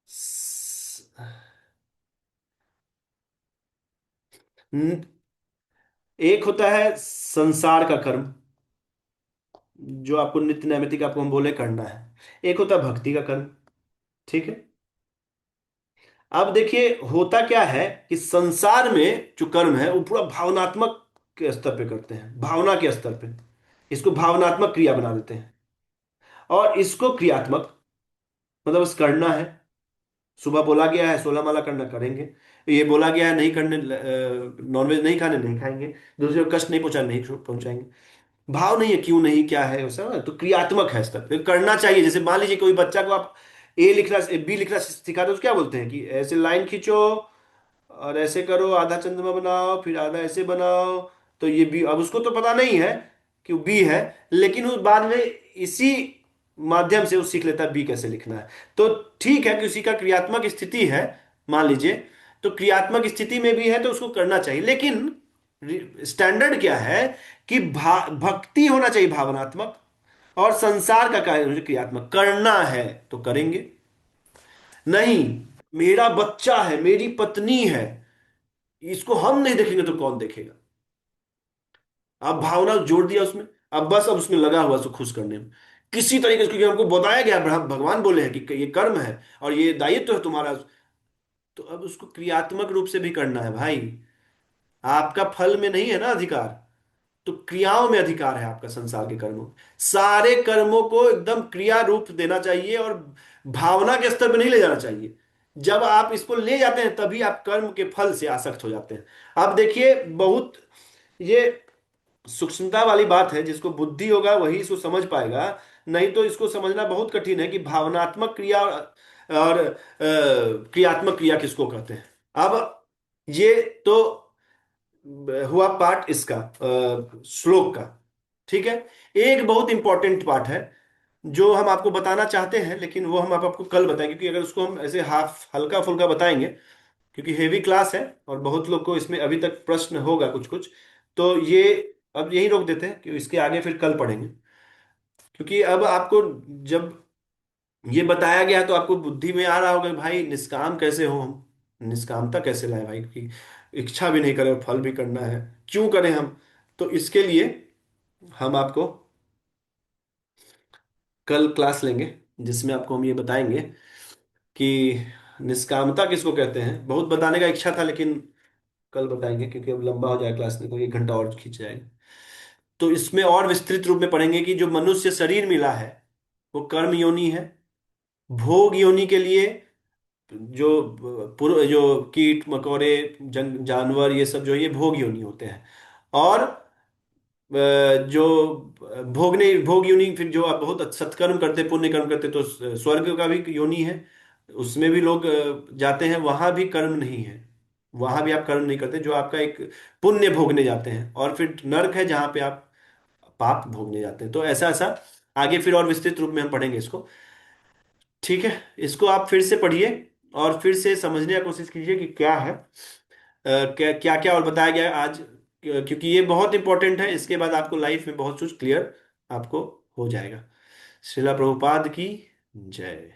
स- न- एक होता है संसार का कर्म, जो आपको नित्य नैमित्तिक आपको हम बोले करना है। एक होता है भक्ति का कर्म। ठीक है। अब देखिए होता क्या है कि संसार में जो कर्म है वो पूरा भावनात्मक के स्तर पे करते हैं, भावना के स्तर पे। इसको भावनात्मक क्रिया बना देते हैं। और इसको क्रियात्मक, मतलब बस करना है। सुबह बोला गया है 16 माला करना, करेंगे। ये बोला गया है नहीं करने, नॉनवेज नहीं खाने, नहीं खाएंगे। दूसरे को कष्ट नहीं पहुंचाना, नहीं पहुंचाएंगे। भाव नहीं है, क्यों नहीं, क्या है वो सब तो क्रियात्मक है स्तर पे करना चाहिए। जैसे मान लीजिए कोई बच्चा को आप ए लिखना, बी लिखना सिखा दो तो क्या बोलते हैं कि ऐसे लाइन खींचो और ऐसे करो, आधा चंद्रमा बनाओ फिर आधा ऐसे बनाओ। तो ये बी, अब उसको तो पता नहीं है कि वो बी है, लेकिन वो बाद में इसी माध्यम से वो सीख लेता है बी कैसे लिखना है। तो ठीक है कि उसी का क्रियात्मक स्थिति है, मान लीजिए। तो क्रियात्मक स्थिति में भी है तो उसको करना चाहिए, लेकिन स्टैंडर्ड क्या है कि भक्ति होना चाहिए भावनात्मक, और संसार का कार्य मुझे क्रियात्मक करना है तो करेंगे। नहीं, मेरा बच्चा है, मेरी पत्नी है, इसको हम नहीं देखेंगे तो कौन देखेगा। अब भावना जोड़ दिया उसमें। अब बस अब उसमें लगा हुआ उसको खुश करने में किसी तरीके से, क्योंकि हमको बताया गया, भगवान बोले हैं कि ये कर्म है और ये दायित्व है तुम्हारा। तो अब उसको क्रियात्मक रूप से भी करना है भाई। आपका फल में नहीं है ना अधिकार, तो क्रियाओं में अधिकार है आपका, संसार के कर्मों में। सारे कर्मों को एकदम क्रिया रूप देना चाहिए और भावना के स्तर पर नहीं ले जाना चाहिए। जब आप इसको ले जाते हैं तभी आप कर्म के फल से आसक्त हो जाते हैं। अब देखिए बहुत ये सूक्ष्मता वाली बात है, जिसको बुद्धि होगा वही इसको समझ पाएगा। नहीं तो इसको समझना बहुत कठिन है कि भावनात्मक क्रिया और क्रियात्मक क्रिया किसको कहते हैं। अब ये तो हुआ पार्ट इसका, श्लोक का। ठीक है। एक बहुत इंपॉर्टेंट पार्ट है जो हम आपको बताना चाहते हैं, लेकिन वो हम आपको कल बताएंगे, क्योंकि अगर उसको हम ऐसे हाफ हल्का फुल्का बताएंगे, क्योंकि हेवी क्लास है और बहुत लोग को इसमें अभी तक प्रश्न होगा कुछ कुछ। तो ये अब यही रोक देते हैं कि इसके आगे फिर कल पढ़ेंगे। क्योंकि अब आपको जब ये बताया गया तो आपको बुद्धि में आ रहा होगा कि भाई निष्काम कैसे हो हम, निष्कामता कैसे लाए भाई, कि इच्छा भी नहीं करें और फल भी करना है, क्यों करें हम। तो इसके लिए हम आपको कल क्लास लेंगे जिसमें आपको हम ये बताएंगे कि निष्कामता किसको कहते हैं। बहुत बताने का इच्छा था लेकिन कल बताएंगे, क्योंकि अब लंबा हो जाए क्लास, नहीं तो 1 घंटा और खींच जाएगा। तो इसमें और विस्तृत रूप में पढ़ेंगे कि जो मनुष्य शरीर मिला है वो कर्म योनि है। भोग योनि के लिए जो जो कीट मकोड़े, जानवर, ये सब जो है ये भोग योनि होते हैं। और जो भोग योनि, फिर जो आप बहुत सत्कर्म करते, पुण्य कर्म करते तो स्वर्ग का भी योनि है। उसमें भी लोग जाते हैं, वहां भी कर्म नहीं है। वहां भी आप कर्म नहीं करते, जो आपका एक पुण्य भोगने जाते हैं। और फिर नर्क है जहां पे आप पाप भोगने जाते हैं। तो ऐसा ऐसा आगे फिर और विस्तृत रूप में हम पढ़ेंगे इसको। ठीक है। इसको आप फिर से पढ़िए और फिर से समझने की कोशिश कीजिए कि क्या है, क्या क्या क्या और बताया गया है आज, क्योंकि ये बहुत इंपॉर्टेंट है। इसके बाद आपको लाइफ में बहुत कुछ क्लियर आपको हो जाएगा। श्रीला प्रभुपाद की जय।